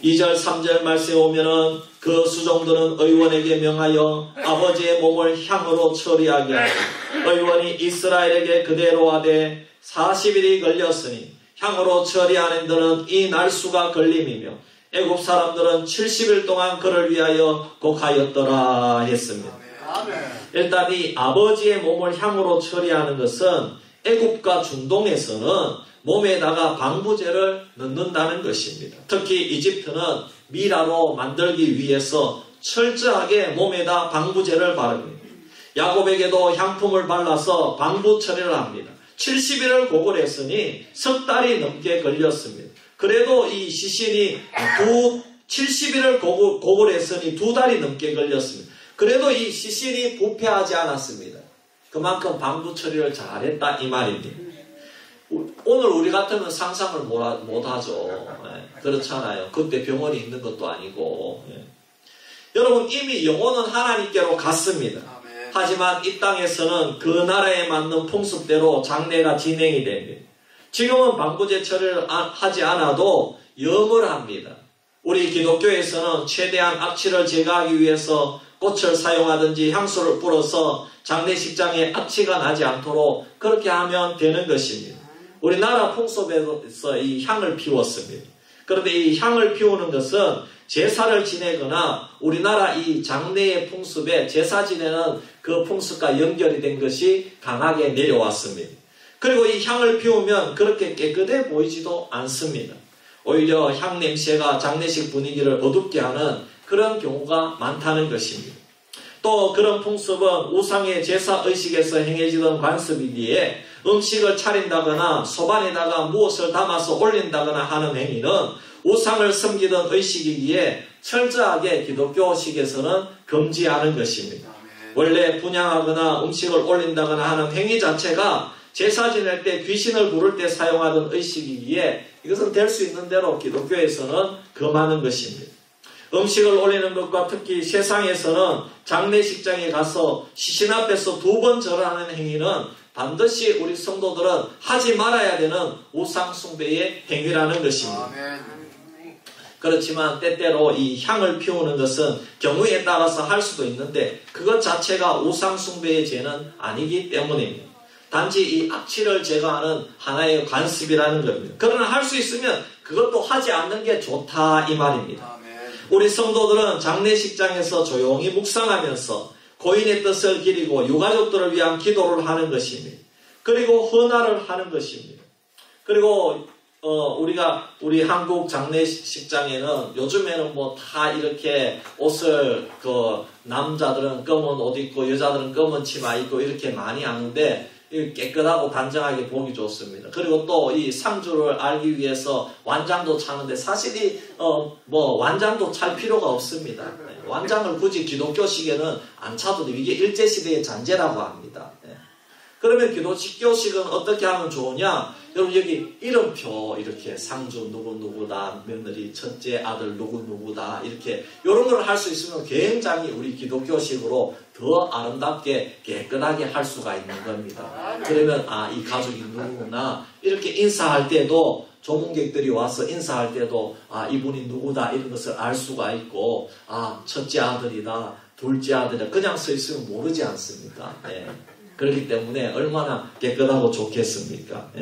2절 3절 말씀에 오면은 그 수종들은 의원에게 명하여 아버지의 몸을 향으로 처리하게 하고 의원이 이스라엘에게 그대로 하되 40일이 걸렸으니 향으로 처리하는 데는 이 날수가 걸림이며 애굽 사람들은 70일 동안 그를 위하여 곡하였더라 했습니다. 일단 이 아버지의 몸을 향으로 처리하는 것은 애굽과 중동에서는 몸에다가 방부제를 넣는다는 것입니다. 특히 이집트는 미라로 만들기 위해서 철저하게 몸에다 방부제를 바릅니다. 야곱에게도 향품을 발라서 방부 처리를 합니다. 70일을 고골했으니 석 달이 넘게 걸렸습니다. 그래도 이 시신이 70일을 고골했으니 2달이 넘게 걸렸습니다. 그래도 이 시신이 부패하지 않았습니다. 그만큼 방부 처리를 잘했다 이 말입니다. 오늘 우리 같으면 상상을 못하죠. 그렇잖아요. 그때 병원이 있는 것도 아니고. 여러분 이미 영혼은 하나님께로 갔습니다. 하지만 이 땅에서는 그 나라에 맞는 풍습대로 장례가 진행이 됩니다. 지금은 방부제 처리를 하지 않아도 염을 합니다. 우리 기독교에서는 최대한 악취를 제거하기 위해서 꽃을 사용하든지 향수를 뿌려서 장례식장에 악취가 나지 않도록 그렇게 하면 되는 것입니다. 우리나라 풍습에서 이 향을 피웠습니다. 그런데 이 향을 피우는 것은 제사를 지내거나 우리나라 이 장례의 풍습에 제사 지내는 그 풍습과 연결이 된 것이 강하게 내려왔습니다. 그리고 이 향을 피우면 그렇게 깨끗해 보이지도 않습니다. 오히려 향 냄새가 장례식 분위기를 어둡게 하는 그런 경우가 많다는 것입니다. 또 그런 풍습은 우상의 제사 의식에서 행해지던 관습이기에 음식을 차린다거나 소반에다가 무엇을 담아서 올린다거나 하는 행위는 우상을 섬기던 의식이기에 철저하게 기독교식에서는 금지하는 것입니다. 원래 분향하거나 음식을 올린다거나 하는 행위 자체가 제사 지낼 때 귀신을 부를 때 사용하던 의식이기에 이것은 될 수 있는 대로 기독교에서는 금하는 것입니다. 음식을 올리는 것과 특히 세상에서는 장례식장에 가서 시신 앞에서 2번 절하는 행위는 반드시 우리 성도들은 하지 말아야 되는 우상 숭배의 행위라는 것입니다. 그렇지만 때때로 이 향을 피우는 것은 경우에 따라서 할 수도 있는데 그것 자체가 우상 숭배의 죄는 아니기 때문입니다. 단지 이 악취를 제거하는 하나의 관습이라는 겁니다. 그러나 할 수 있으면 그것도 하지 않는 게 좋다 이 말입니다. 우리 성도들은 장례식장에서 조용히 묵상하면서 고인의 뜻을 기리고 유가족들을 위한 기도를 하는 것입니다. 그리고 헌화를 하는 것입니다. 그리고 우리 한국 장례식장에는 요즘에는 뭐 다 이렇게 옷을 남자들은 검은 옷 입고 여자들은 검은 치마 입고 이렇게 많이 하는데 깨끗하고 단정하게 보기 좋습니다. 그리고 또 이 상주를 알기 위해서 완장도 차는데 사실 완장도 찰 필요가 없습니다. 완장을 굳이 기독교식에는 안 차도 돼요. 이게 일제시대의 잔재라고 합니다. 그러면 기독교식은 어떻게 하면 좋으냐? 여러분 여기 이름표 이렇게 상주 누구누구다, 며느리 첫째 아들 누구누구다 이렇게 이런 걸 할 수 있으면 굉장히 우리 기독교식으로 더 아름답게 깨끗하게 할 수가 있는 겁니다. 그러면 이 가족이 누구나 이렇게 인사할 때도 조문객들이 와서 인사할 때도 이분이 누구다 이런 것을 알 수가 있고 첫째 아들이다 둘째 아들이다 그냥 서 있으면 모르지 않습니까? 그렇기 때문에 얼마나 깨끗하고 좋겠습니까?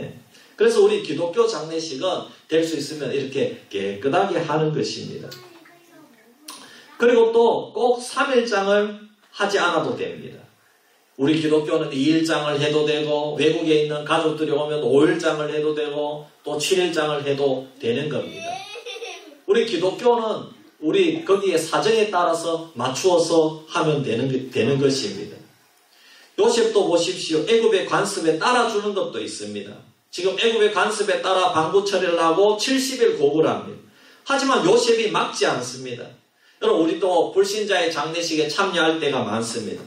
그래서 우리 기독교 장례식은 될 수 있으면 이렇게 깨끗하게 하는 것입니다. 그리고 또 꼭 3일장을 하지 않아도 됩니다. 우리 기독교는 2일장을 해도 되고 외국에 있는 가족들이 오면 5일장을 해도 되고 또 7일장을 해도 되는 겁니다. 우리 기독교는 우리 거기에 사정에 따라서 맞추어서 하면 되는 것입니다. 요셉도 보십시오. 애굽의 관습에 따라주는 것도 있습니다. 지금 애굽의 관습에 따라 방부 처리를 하고 70일 고구를 합니다. 하지만 요셉이 막지 않습니다. 여러분 우리도 불신자의 장례식에 참여할 때가 많습니다.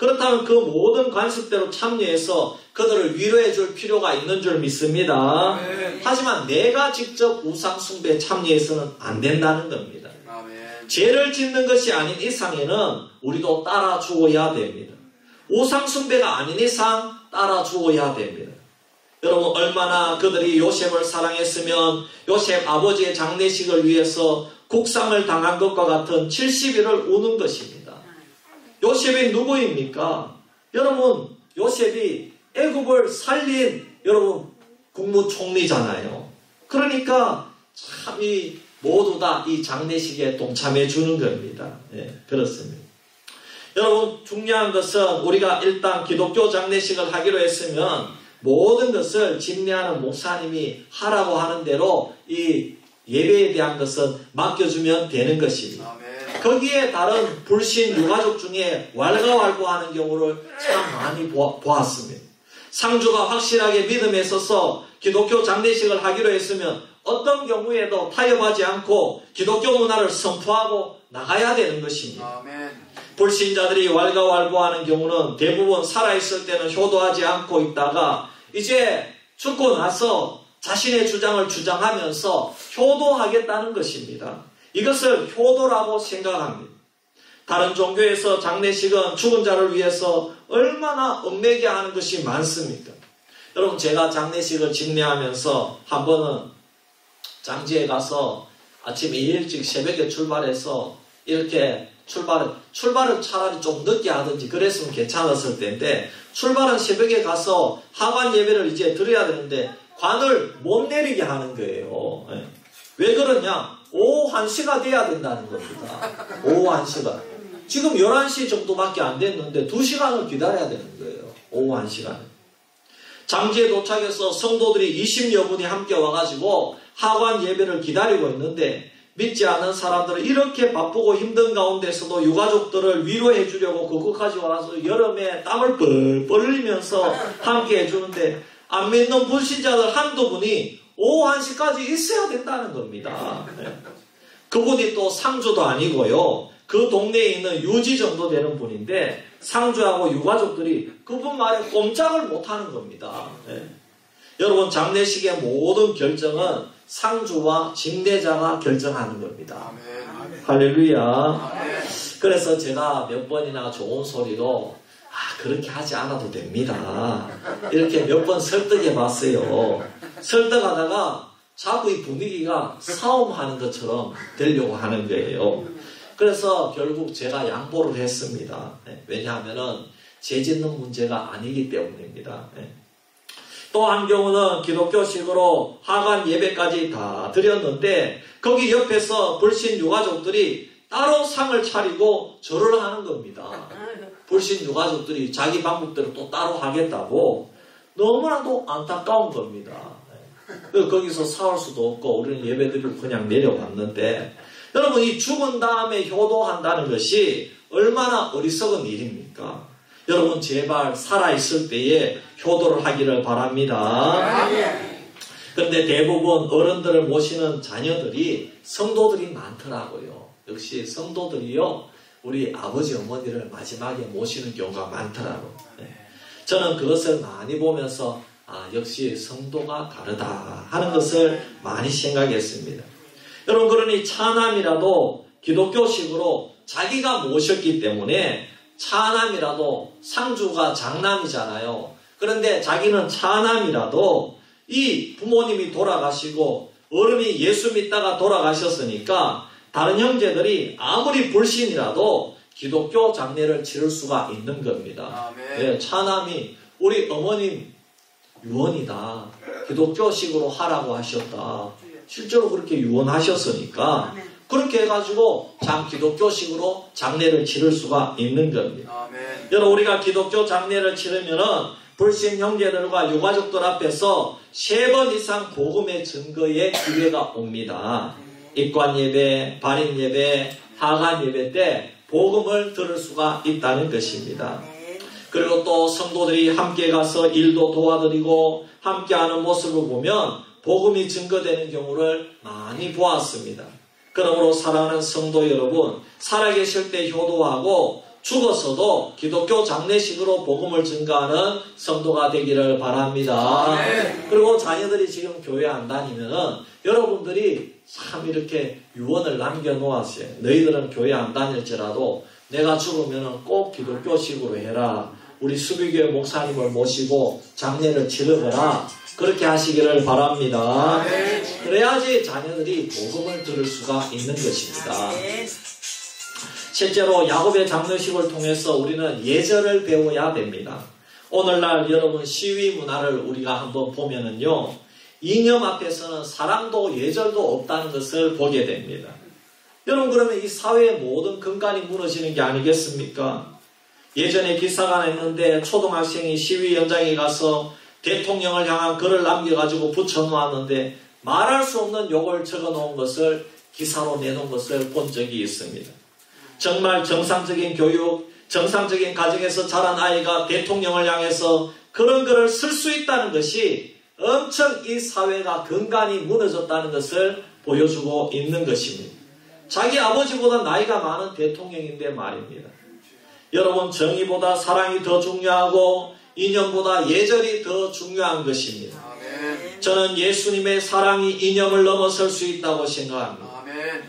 그렇다면 그 모든 관습대로 참여해서 그들을 위로해 줄 필요가 있는 줄 믿습니다. 하지만 내가 직접 우상 숭배에 참여해서는 안 된다는 겁니다. 죄를 짓는 것이 아닌 이상에는 우리도 따라 주어야 됩니다. 우상 숭배가 아닌 이상 따라 주어야 됩니다. 여러분, 얼마나 그들이 요셉을 사랑했으면 요셉 아버지의 장례식을 위해서 국상을 당한 것과 같은 70일을 우는 것입니다. 요셉이 누구입니까? 여러분, 요셉이 애굽을 살린 여러분 국무총리잖아요. 그러니까 참 이 모두 다 이 장례식에 동참해 주는 겁니다. 예, 그렇습니다. 여러분, 중요한 것은 우리가 일단 기독교 장례식을 하기로 했으면 모든 것을 집례하는 목사님이 하라고 하는 대로 이 예배에 대한 것은 맡겨주면 되는 것입니다. 거기에 다른 불신 유가족 중에 왈가왈부하는 경우를 참 많이 보았습니다. 상주가 확실하게 믿음에 있어서 기독교 장례식을 하기로 했으면 어떤 경우에도 타협하지 않고 기독교 문화를 선포하고 나가야 되는 것입니다. 불신자들이 왈가왈부하는 경우는 대부분 살아있을 때는 효도하지 않고 있다가 이제 죽고 나서 자신의 주장을 주장하면서 효도하겠다는 것입니다. 이것을 효도라고 생각합니다. 다른 종교에서 장례식은 죽은 자를 위해서 얼마나 얽매게 하는 것이 많습니까? 여러분, 제가 장례식을 집례하면서 한 번은 장지에 가서 아침에 일찍 새벽에 출발해서 이렇게 출발을 차라리 좀 늦게 하든지 그랬으면 괜찮았을 텐데 출발은 새벽에 가서 하관 예배를 이제 드려야 되는데 관을 못 내리게 하는 거예요. 왜 그러냐? 오후 1시가 돼야 된다는 겁니다. 오후 1시가. 지금 11시 정도밖에 안 됐는데 2시간을 기다려야 되는 거예요. 오후 1시간. 장지에 도착해서 성도들이 20여 분이 함께 와가지고 하관 예배를 기다리고 있는데 믿지 않는 사람들은 이렇게 바쁘고 힘든 가운데서도 유가족들을 위로해 주려고 그곳까지 와서 여름에 땀을 뻘뻘 흘리면서 함께 해주는데 안 믿는 불신자들 한두 분이 오후 1시까지 있어야 된다는 겁니다. 그분이 또 상주도 아니고요. 그 동네에 있는 유지 정도 되는 분인데 상주하고 유가족들이 그분 말에 꼼짝을 못하는 겁니다. 여러분, 장례식의 모든 결정은 상주와 집례자가 결정하는 겁니다. 할렐루야. 그래서 제가 몇 번이나 좋은 소리로 그렇게 하지 않아도 됩니다. 이렇게 몇 번 설득해 봤어요. 설득하다가 자꾸 이 분위기가 싸움하는 것처럼 되려고 하는 거예요. 그래서 결국 제가 양보를 했습니다. 왜냐하면은 죄 짓는 문제가 아니기 때문입니다. 또 한 경우는 기독교식으로 하관 예배까지 다 드렸는데 거기 옆에서 불신 유가족들이 따로 상을 차리고 절을 하는 겁니다. 불신 유가족들이 자기 방법대로 또 따로 하겠다고 너무나도 안타까운 겁니다. 거기서 싸울 수도 없고 우리는 예배드리고 그냥 내려갔는데 여러분, 이 죽은 다음에 효도한다는 것이 얼마나 어리석은 일입니까? 여러분, 제발 살아있을 때에 효도를 하기를 바랍니다. 그런데 대부분 어른들을 모시는 자녀들이 성도들이 많더라고요. 역시 성도들이요, 우리 아버지 어머니를 마지막에 모시는 경우가 많더라고요. 저는 그것을 많이 보면서 역시 성도가 다르다 하는 것을 많이 생각했습니다. 여러분, 그러니 차남이라도 기독교식으로 자기가 모셨기 때문에 차남이라도 상주가 장남이잖아요. 그런데 자기는 차남이라도 이 부모님이 돌아가시고 어른이 예수 믿다가 돌아가셨으니까 다른 형제들이 아무리 불신이라도 기독교 장례를 치를 수가 있는 겁니다. 네, 차남이 우리 어머님 유언이다. 기독교식으로 하라고 하셨다. 실제로 그렇게 유언하셨으니까 그렇게 해가지고 기독교식으로 장례를 치를 수가 있는 겁니다. 여러분, 우리가 기독교 장례를 치르면은 불신 형제들과 유가족들 앞에서 3번 이상 복음의 증거의 기회가 옵니다. 입관 예배, 발인 예배, 하관 예배 때 복음을 들을 수가 있다는 것입니다. 그리고 또 성도들이 함께 가서 일도 도와드리고 함께하는 모습을 보면 복음이 증거되는 경우를 많이 보았습니다. 그러므로 사랑하는 성도 여러분, 살아계실 때 효도하고 죽었어도 기독교 장례식으로 복음을 증가하는 성도가 되기를 바랍니다. 그리고 자녀들이 지금 교회 안 다니면은 여러분들이 참 이렇게 유언을 남겨놓았어요. 너희들은 교회 안 다닐지라도 내가 죽으면은 꼭 기독교식으로 해라. 우리 수비교회 목사님을 모시고 장례를 치르거라. 그렇게 하시기를 바랍니다. 그래야지 자녀들이 복음을 들을 수가 있는 것입니다. 실제로 야곱의 장례식을 통해서 우리는 예절을 배워야 됩니다. 오늘날 여러분 시위 문화를 우리가 한번 보면은요, 이념 앞에서는 사랑도 예절도 없다는 것을 보게 됩니다. 여러분, 그러면 이 사회의 모든 근간이 무너지는 게 아니겠습니까? 예전에 기사가 냈는데 초등학생이 시위 현장에 가서 대통령을 향한 글을 남겨가지고 붙여놓았는데 말할 수 없는 욕을 적어놓은 것을 기사로 내놓은 것을 본 적이 있습니다. 정말 정상적인 교육, 정상적인 가정에서 자란 아이가 대통령을 향해서 그런 글을 쓸 수 있다는 것이 엄청 이 사회가 근간이 무너졌다는 것을 보여주고 있는 것입니다. 자기 아버지보다 나이가 많은 대통령인데 말입니다. 여러분, 정의보다 사랑이 더 중요하고 이념보다 예절이 더 중요한 것입니다. 저는 예수님의 사랑이 이념을 넘어설 수 있다고 생각합니다.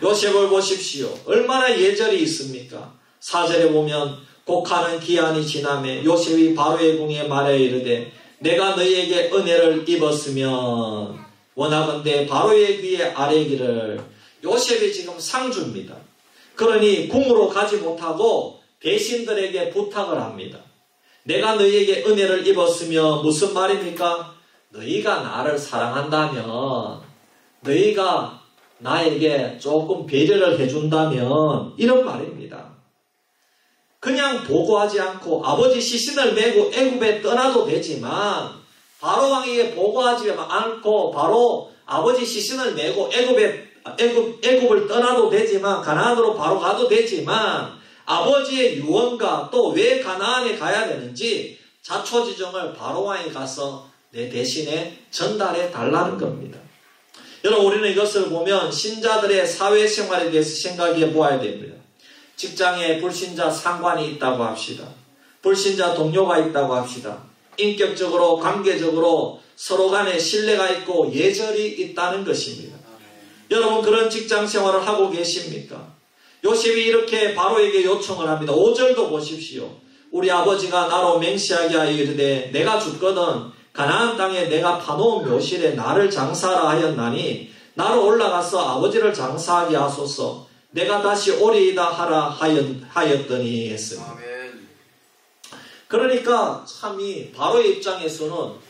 요셉을 보십시오. 얼마나 예절이 있습니까? 4절에 보면 곡하는 기한이 지나매 요셉이 바로의 궁에 말하여 이르되 내가 너희에게 은혜를 입었으면 원하건대 바로의 귀에 아뢰기를. 요셉이 지금 상주입니다. 그러니 궁으로 가지 못하고 대신들에게 부탁을 합니다. 내가 너희에게 은혜를 입었으면 무슨 말입니까? 너희가 나를 사랑한다면, 너희가 나에게 조금 배려를 해준다면, 이런 말입니다. 그냥 보고하지 않고 아버지 시신을 메고 애굽에 떠나도 되지만, 바로 왕에게 보고하지 않고 바로 아버지 시신을 메고 애굽을 떠나도 되지만, 가나안으로 바로 가도 되지만, 아버지의 유언과 또 왜 가나안에 가야 되는지 자초지종을 바로왕에 가서 내 대신에 전달해 달라는 겁니다. 여러분, 우리는 이것을 보면 신자들의 사회생활에 대해서 생각해 보아야 됩니다. 직장에 불신자 상관이 있다고 합시다. 불신자 동료가 있다고 합시다. 인격적으로 관계적으로 서로 간에 신뢰가 있고 예절이 있다는 것입니다. 여러분, 그런 직장 생활을 하고 계십니까? 요셉이 이렇게 바로에게 요청을 합니다. 5절도 보십시오. 우리 아버지가 나로 맹세하게 하여 이르되 내가 죽거든 가나안 땅에 내가 파놓은 묘실에 나를 장사하라 하였나니 나로 올라가서 아버지를 장사하게 하소서. 내가 다시 오리이다 하라 하였더니 했습니다. 그러니까 참 이 바로의 입장에서는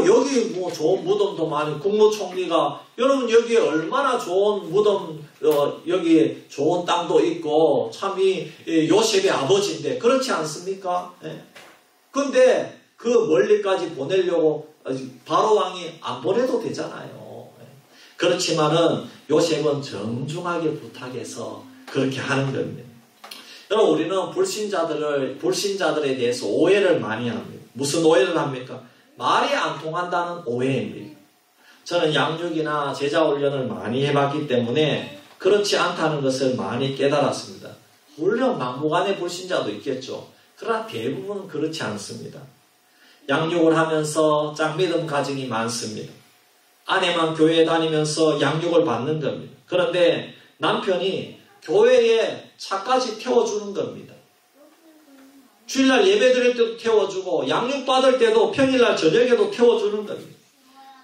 여기 뭐 좋은 무덤도 많이, 국무총리가, 여러분 여기에 얼마나 좋은 무덤, 여기에 좋은 땅도 있고, 참 이 요셉의 아버지인데, 그렇지 않습니까? 예. 근데 그 멀리까지 보내려고 바로왕이 안 보내도 되잖아요. 예. 그렇지만은 요셉은 정중하게 부탁해서 그렇게 하는 겁니다. 여러분, 우리는 불신자들에 대해서 오해를 많이 합니다. 무슨 오해를 합니까? 말이 안 통한다는 오해입니다. 저는 양육이나 제자훈련을 많이 해봤기 때문에 그렇지 않다는 것을 많이 깨달았습니다. 물론 막무가내 불신자도 있겠죠. 그러나 대부분은 그렇지 않습니다. 양육을 하면서 짝믿음 가정이 많습니다. 아내만 교회에 다니면서 양육을 받는 겁니다. 그런데 남편이 교회에 차까지 태워주는 겁니다. 주일날 예배 드릴 때도 태워주고 양육받을 때도 평일날 저녁에도 태워주는 겁니다.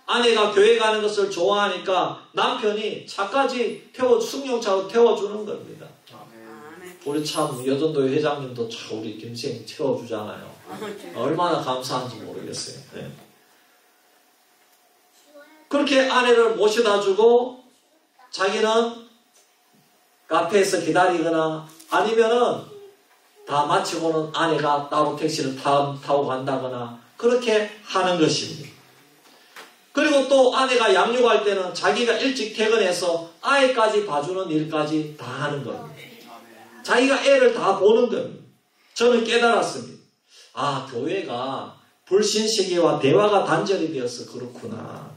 아내가 교회 가는 것을 좋아하니까 남편이 차까지 승용차로 태워주는 겁니다. 우리 참 여전도회 회장님도 참 우리 김생 태워주잖아요. 얼마나 감사한지 모르겠어요. 네. 그렇게 아내를 모셔다 주고 자기는 카페에서 기다리거나 아니면은 다 마치고는 아내가 따로 택시를 타고 간다거나 그렇게 하는 것입니다. 그리고 또 아내가 양육할 때는 자기가 일찍 퇴근해서 아이까지 봐주는 일까지 다 하는 겁니다. 자기가 애를 다 보는 겁니다. 저는 깨달았습니다. 아, 교회가 불신세계와 대화가 단절이 되어서 그렇구나.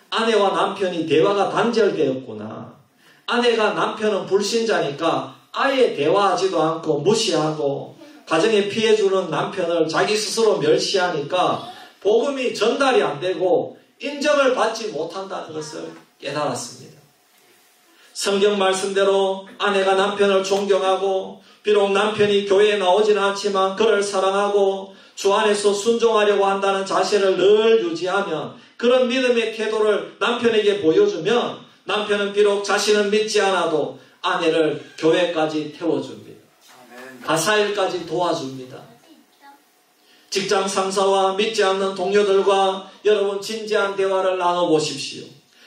아내와 남편이 대화가 단절되었구나. 아내가 남편은 불신자니까 아예 대화하지도 않고 무시하고 가정에 피해 주는 남편을 자기 스스로 멸시하니까 복음이 전달이 안 되고 인정을 받지 못한다는 것을 깨달았습니다. 성경 말씀대로 아내가 남편을 존경하고 비록 남편이 교회에 나오지는 않지만 그를 사랑하고 주 안에서 순종하려고 한다는 자세를 늘 유지하면 그런 믿음의 태도를 남편에게 보여주면 남편은 비록 자신은 믿지 않아도 아내를 교회까지 태워줍니다. 가사일까지 도와줍니다. 직장 상사와 믿지 않는 동료들과 여러분 진지한 대화를 나눠보십시오.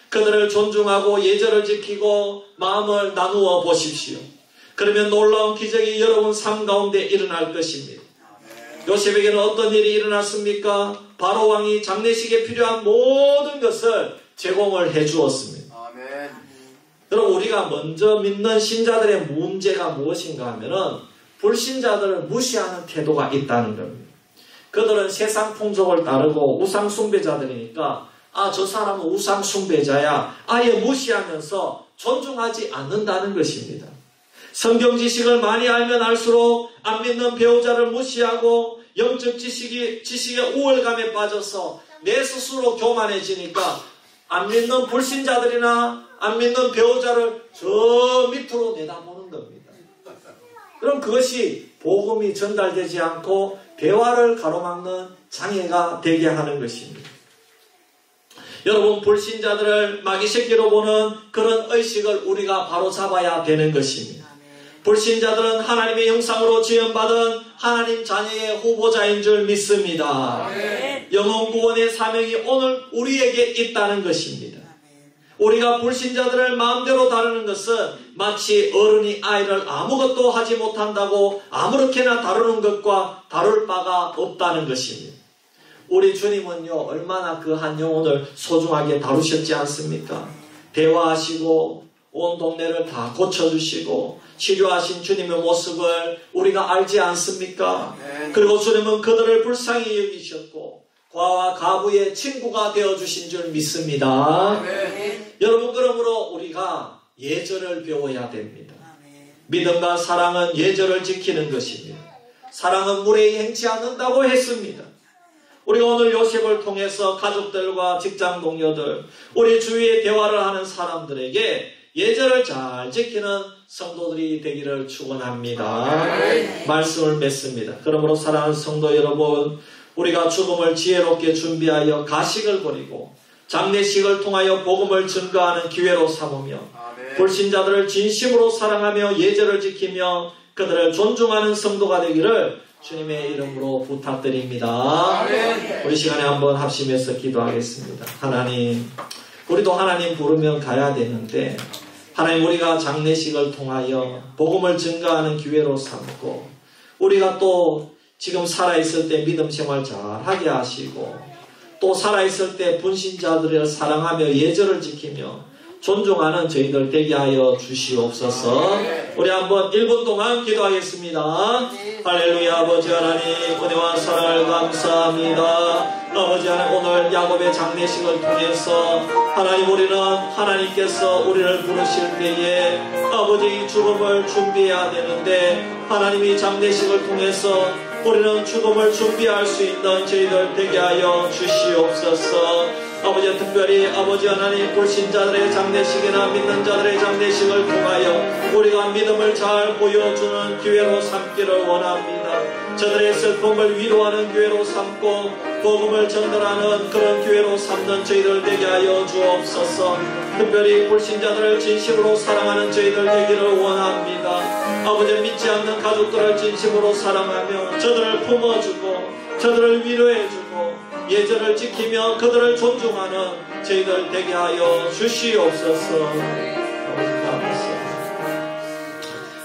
그들을 존중하고 예절을 지키고 마음을 나누어 보십시오. 그러면 놀라운 기적이 여러분 삶 가운데 일어날 것입니다. 요셉에게는 어떤 일이 일어났습니까? 바로 왕이 장례식에 필요한 모든 것을 제공을 해 주었습니다. 여러분 우리가 먼저 믿는 신자들의 문제가 무엇인가 하면은 불신자들을 무시하는 태도가 있다는 겁니다. 그들은 세상 풍속을 따르고 우상 숭배자들이니까 저 사람은 우상 숭배자야 아예 무시하면서 존중하지 않는다는 것입니다. 성경 지식을 많이 알면 알수록 안 믿는 배우자를 무시하고 영적 지식의 우월감에 빠져서 내 스스로 교만해지니까 안 믿는 불신자들이나 안 믿는 배우자를 저 밑으로 내다보는 겁니다. 그럼 그것이 복음이 전달되지 않고 대화를 가로막는 장애가 되게 하는 것입니다. 여러분 불신자들을 마귀 새끼로 보는 그런 의식을 우리가 바로잡아야 되는 것입니다. 불신자들은 하나님의 형상으로 지음받은 하나님 자녀의 후보자인 줄 믿습니다. 영혼 구원의 사명이 오늘 우리에게 있다는 것입니다. 우리가 불신자들을 마음대로 다루는 것은 마치 어른이 아이를 아무것도 하지 못한다고 아무렇게나 다루는 것과 다룰 바가 없다는 것입니다. 우리 주님은요 얼마나 그 한 영혼을 소중하게 다루셨지 않습니까? 대화하시고 온 동네를 다 고쳐주시고 치료하신 주님의 모습을 우리가 알지 않습니까? 그리고 주님은 그들을 불쌍히 여기셨고 과와 가부의 친구가 되어주신 줄 믿습니다. 여러분 그러므로 우리가 예절을 배워야 됩니다. 믿음과 사랑은 예절을 지키는 것입니다. 사랑은 무례히 행치 않는다고 했습니다. 우리가 오늘 요셉을 통해서 가족들과 직장 동료들, 우리 주위에 대화를 하는 사람들에게 예절을 잘 지키는 성도들이 되기를 축원합니다. 말씀을 맺습니다. 그러므로 사랑하는 성도 여러분, 우리가 죽음을 지혜롭게 준비하여 가식을 버리고 장례식을 통하여 복음을 증거하는 기회로 삼으며 불신자들을 진심으로 사랑하며 예절을 지키며 그들을 존중하는 성도가 되기를 주님의 이름으로 부탁드립니다. 우리 시간에 한번 합심해서 기도하겠습니다. 하나님, 우리도 하나님 부르면 가야 되는데 하나님 우리가 장례식을 통하여 복음을 증거하는 기회로 삼고 우리가 또 지금 살아있을 때 믿음 생활 잘하게 하시고 또 살아있을 때 불신자들을 사랑하며 예절을 지키며 존중하는 저희들 되게 하여 주시옵소서. 우리 한번 1분 동안 기도하겠습니다. 할렐루야. 아버지 하나님 은혜와 사랑을 감사합니다. 아버지 하나님 오늘 야곱의 장례식을 통해서 하나님 우리는 하나님께서 우리를 부르실 때에 아버지 죽음을 준비해야 되는데 하나님이 장례식을 통해서 우리는 죽음을 준비할 수 있는 저희들 되게 하여 주시옵소서. 아버지 특별히 아버지 하나님 불신자들의 장례식이나 믿는 자들의 장례식을 통하여 우리가 믿음을 잘 보여주는 기회로 삼기를 원합니다. 저들의 슬픔을 위로하는 기회로 삼고 복음을 전달하는 그런 기회로 삼는 저희들 되게 하여 주옵소서. 특별히 불신자들을 진심으로 사랑하는 저희들 되기를 원합니다. 아버지 믿지 않는 가족들을 진심으로 사랑하며 저들을 품어주고 저들을 위로해주고 예절을 지키며 그들을 존중하는 저희들 되게 하여 주시옵소서.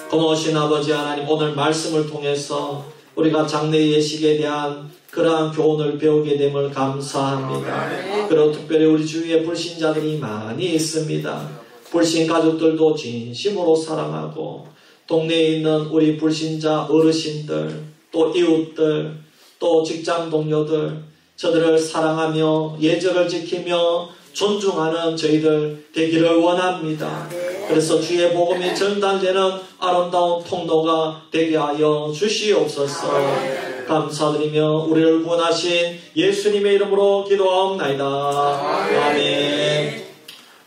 고마우신 아버지 하나님 오늘 말씀을 통해서 우리가 장례 예식에 대한 그러한 교훈을 배우게 됨을 감사합니다. 그리고 특별히 우리 주위에 불신자들이 많이 있습니다. 불신 가족들도 진심으로 사랑하고 동네에 있는 우리 불신자 어르신들 또 이웃들 또 직장 동료들 저들을 사랑하며 예절을 지키며 존중하는 저희들 되기를 원합니다. 그래서 주의 복음이 전달되는 아름다운 통로가 되게 하여 주시옵소서. 감사드리며 우리를 구원하신 예수님의 이름으로 기도하옵나이다. 아멘.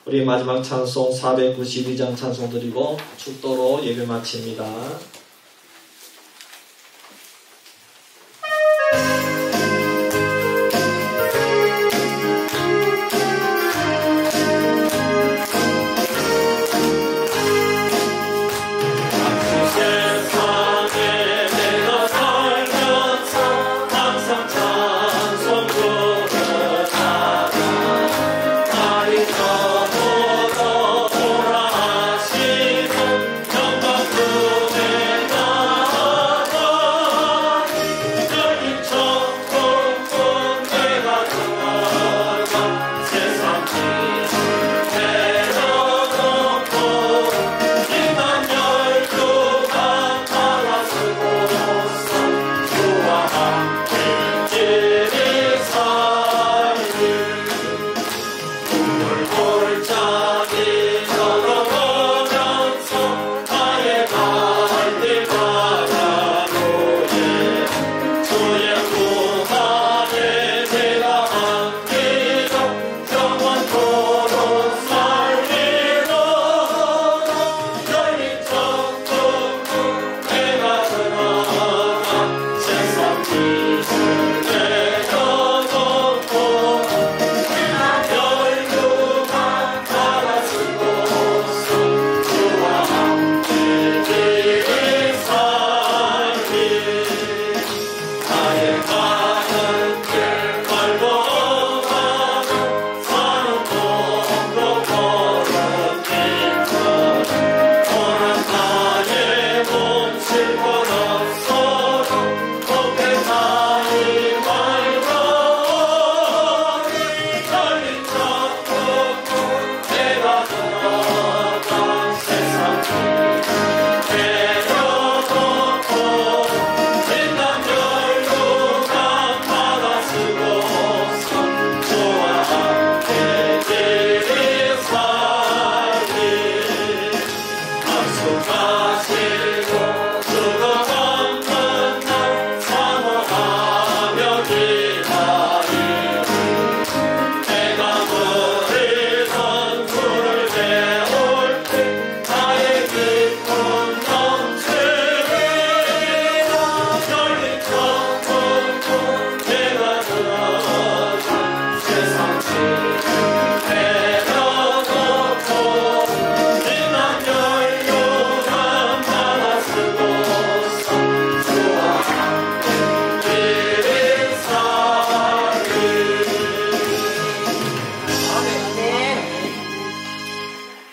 우리 마지막 찬송 492장 찬송 드리고 축도로 예배 마칩니다.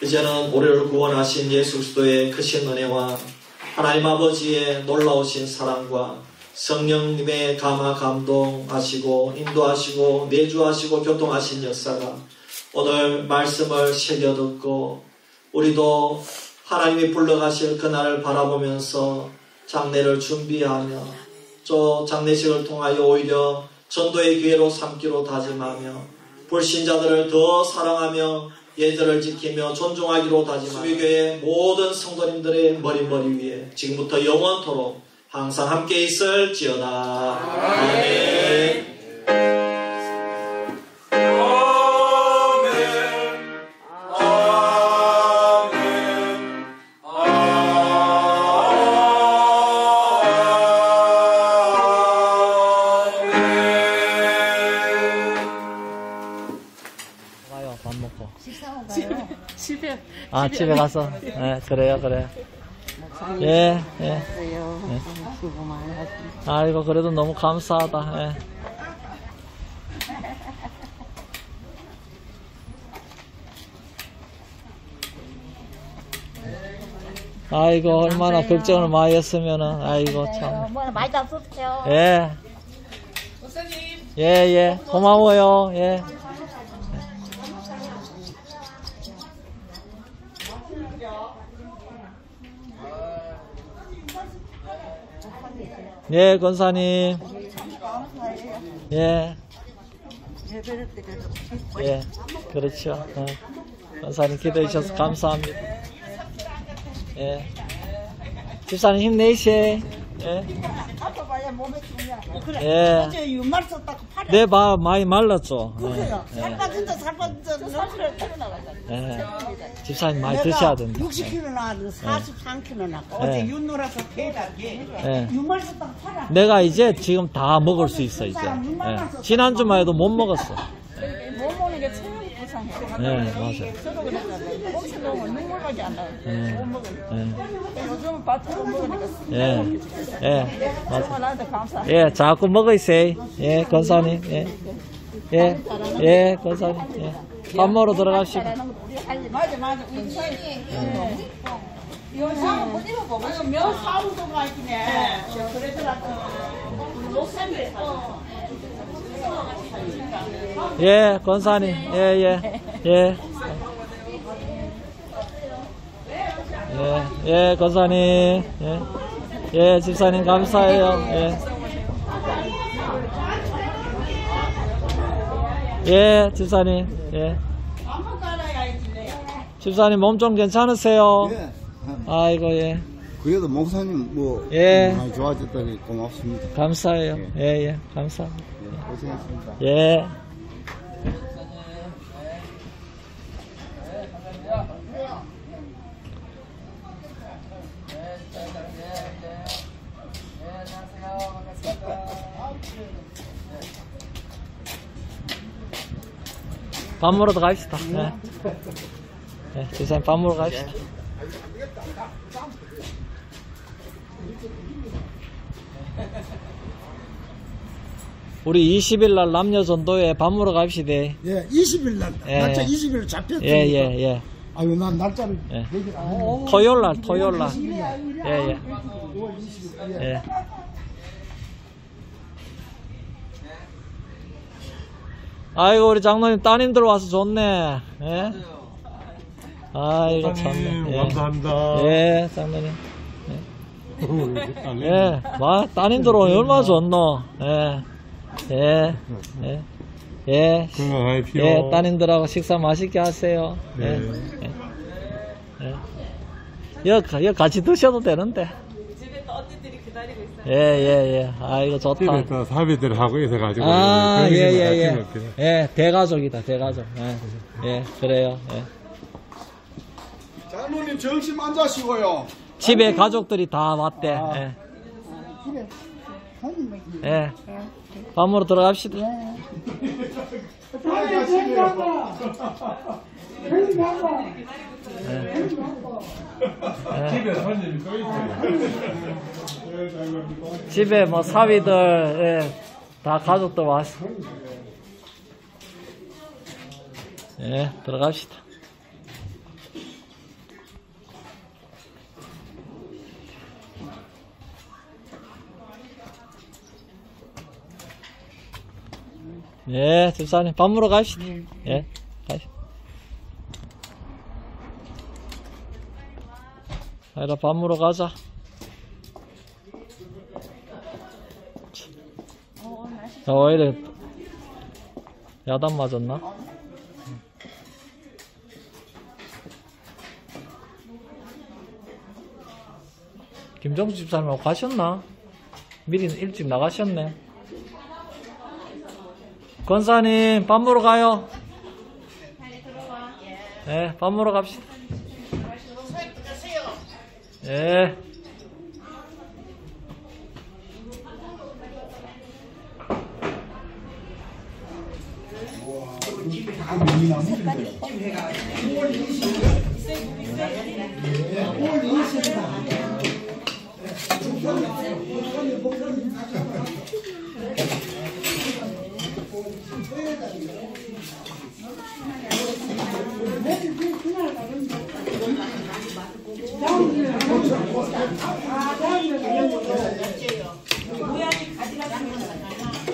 이제는 우리를 구원하신 예수 그리스도의 크신 은혜와 하나님 아버지의 놀라우신 사랑과 성령님의 감화 감동하시고 인도하시고 내주하시고 교통하신 역사가 오늘 말씀을 새겨 듣고 우리도 하나님이 불러가실 그날을 바라보면서 장례를 준비하며 또 장례식을 통하여 오히려 전도의 기회로 삼기로 다짐하며 불신자들을 더 사랑하며 예절을 지키며 존중하기로 다짐하며 수비교회 모든 성도님들의 머리 위에 지금부터 영원토록 항상 함께 있을지어다. 아멘. 집에 가서. 네, 그래요. 예. 수고 많이 하십니다. 아이고, 그래도 너무 감사하다. 예. 아이고, 얼마나 걱정을 많이 했으면은, 아이고, 참. 뭐, 많이 잡수세요. 예. 예. 고마워요. 예. 예, 권사님. 예. 예, 그렇죠. 권사님 기도해 주셔서 감사합니다. 예. 집사님 힘내시오. 예. 아파봐야 몸에 좋냐. 그래. 예. 어제 윤말 썼다고 팔에. 내 많이 말랐죠. 그래요. 예. 살 빠진다, 살 빠진다. 너무 나가잖아. 예. 집사님 많이 드셔야 된다. 60kg 나왔는데 43kg 나왔고. 어제 예. 윤 놀아서 개다, 개. 예. 윤말 썼다고 팔아. 내가 이제 지금 다 먹을 수 있어, 이제. 예. 지난주만 해도 못 먹었어. 못 먹는 게 체형 부상해. 예, 맞아. 저도 그랬잖아요. 봄새 먹으면 눈물밖에 안 나요. 예. 못 먹으니까. 예. 요즘은 밭으로 먹으니까. 예. 예. 맞아. 정말 나한테 감사해. 예, 자꾸 먹으세요. 예, 권사님. 예. 예. 예, 권사님. 예. 밥 먹으러 들어갑시다. 맞아. 우리 사이. 요즘 한번 입어보고. 몇 사무소가 있네. 그래더라고. 목사님이 예, 권사님. 예, 예. 예. 예, 예, 권사님. 예. 예, 집사님 감사해요. 예. 예, 집사님. 예. 집사님 몸 좀 괜찮으세요? 예. 아이고, 예. 그래도 목사님 뭐 예. 많이 좋아졌다니 고맙습니다. 감사해요. 예, 예. 감사합니다. 예, 고생했습니다. 예. 밥 먹으러 갑시다. 예. 예, 집사님 밥 먹으러 갑시다. 우리 20일 날 남녀 전도회 밥 먹으러 갑시다. 예, 20일 날, 예. 날짜 20일 잡혔으니까. 예, 예, 예. 아유, 난 날짜를 예. 얘기를 안 했네. 토요일 날. 예, 예. 5월 20일. 예. 아이고, 우리 장로님 따님들 와서 좋네. 예? 아이고, 참네. 예. 감사합니다. 예, 장로님. 예, 따님들 오니 얼마나 좋노. 예. 예. 예. 예. 건강하십시오. 예, 따님들하고 식사 맛있게 하세요. 예. 네. 예. 예. 여기 같이 드셔도 되는데. 집에 또 언니들이 기다리고 있어요. 예, 예, 예. 아이고, 좋다. 집에 또 사비들 하고 있어가지고. 아, 예, 그런 예, 게 예. 같이 먹기는. 예, 대가족이다, 대가족. 예, 예, 그래요. 예. 장로님 정신 안 자시고요. 집에 가족들이 다 왔대. 예. 집에 손님이 예. 밥 먹으러 들어갑시다. 집에 손님이 또 있어요. 집에 뭐 사위들, 예, 다 가족들 왔어. 예, 들어갑시다. 예, 집사님 밥 먹으러 갑시다. 예, 가시다. 아이라 밥 먹으러 가자. 왜 이래 야단 맞았나? 김정수 집사님하고 가셨나? 미리 일찍 나가셨네. 권사님 밥 먹으러 가요. 네, 밥 먹으러 갑시다. 예.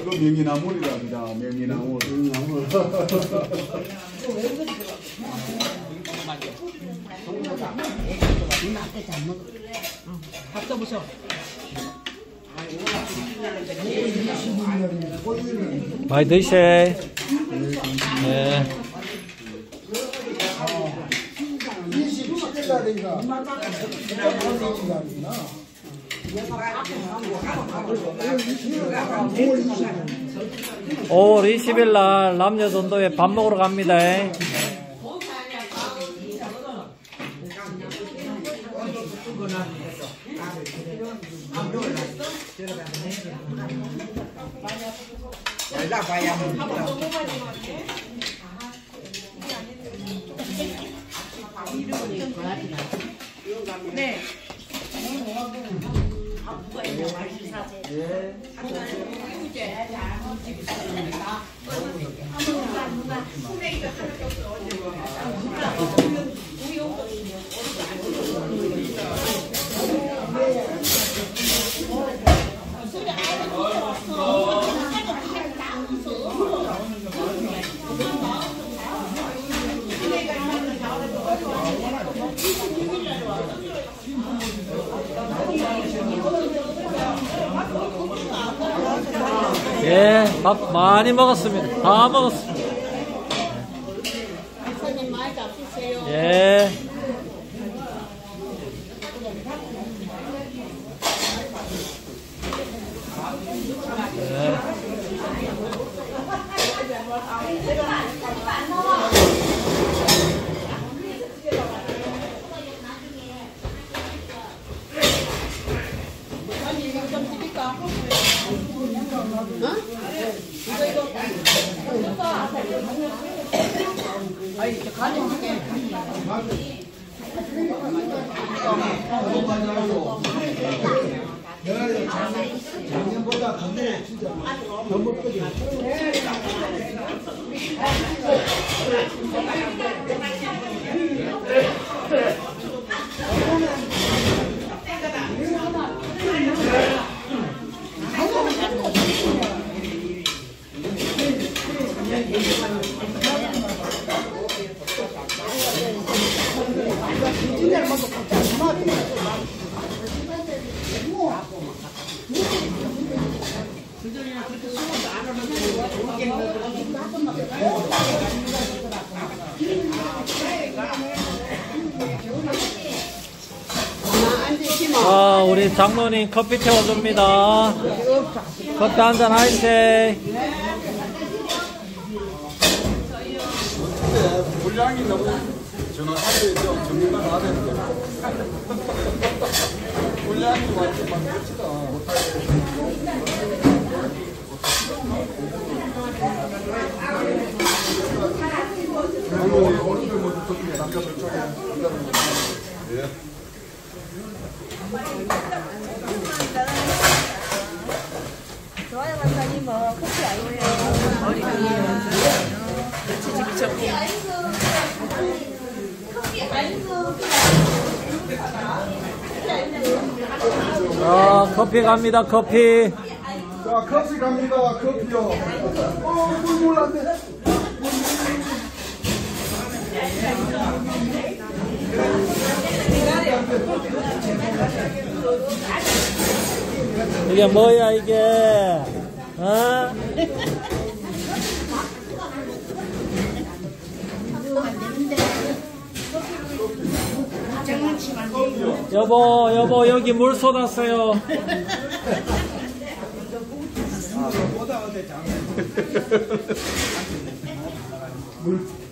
이거 명이나물이랍니다. 명이나물. 많이 드셔. 네. 5월 20일 날 남녀전도회 밥 먹으러 갑니다. 네. 예, 밥 많이 먹었습니다. 다 먹었습니다. 예. 작년보다 근데 진짜 더 먹거든. 우리 장로님 커피 태워줍니다. 커피 한잔 하이세. 분량이 너무 전화하는데 정리만 안 되는데 분량이 완전 많습니다. 오른쪽 모두 저쪽에 남자들 쪽에 예. 좋아요 간사님 뭐 커피 아니에요. 커피 갑니다. 커피. 자, 커피 갑니다. 커피요. 물 안 돼. 이게 뭐야 이게? 어? 여보 여기 물 쏟았어요. 물.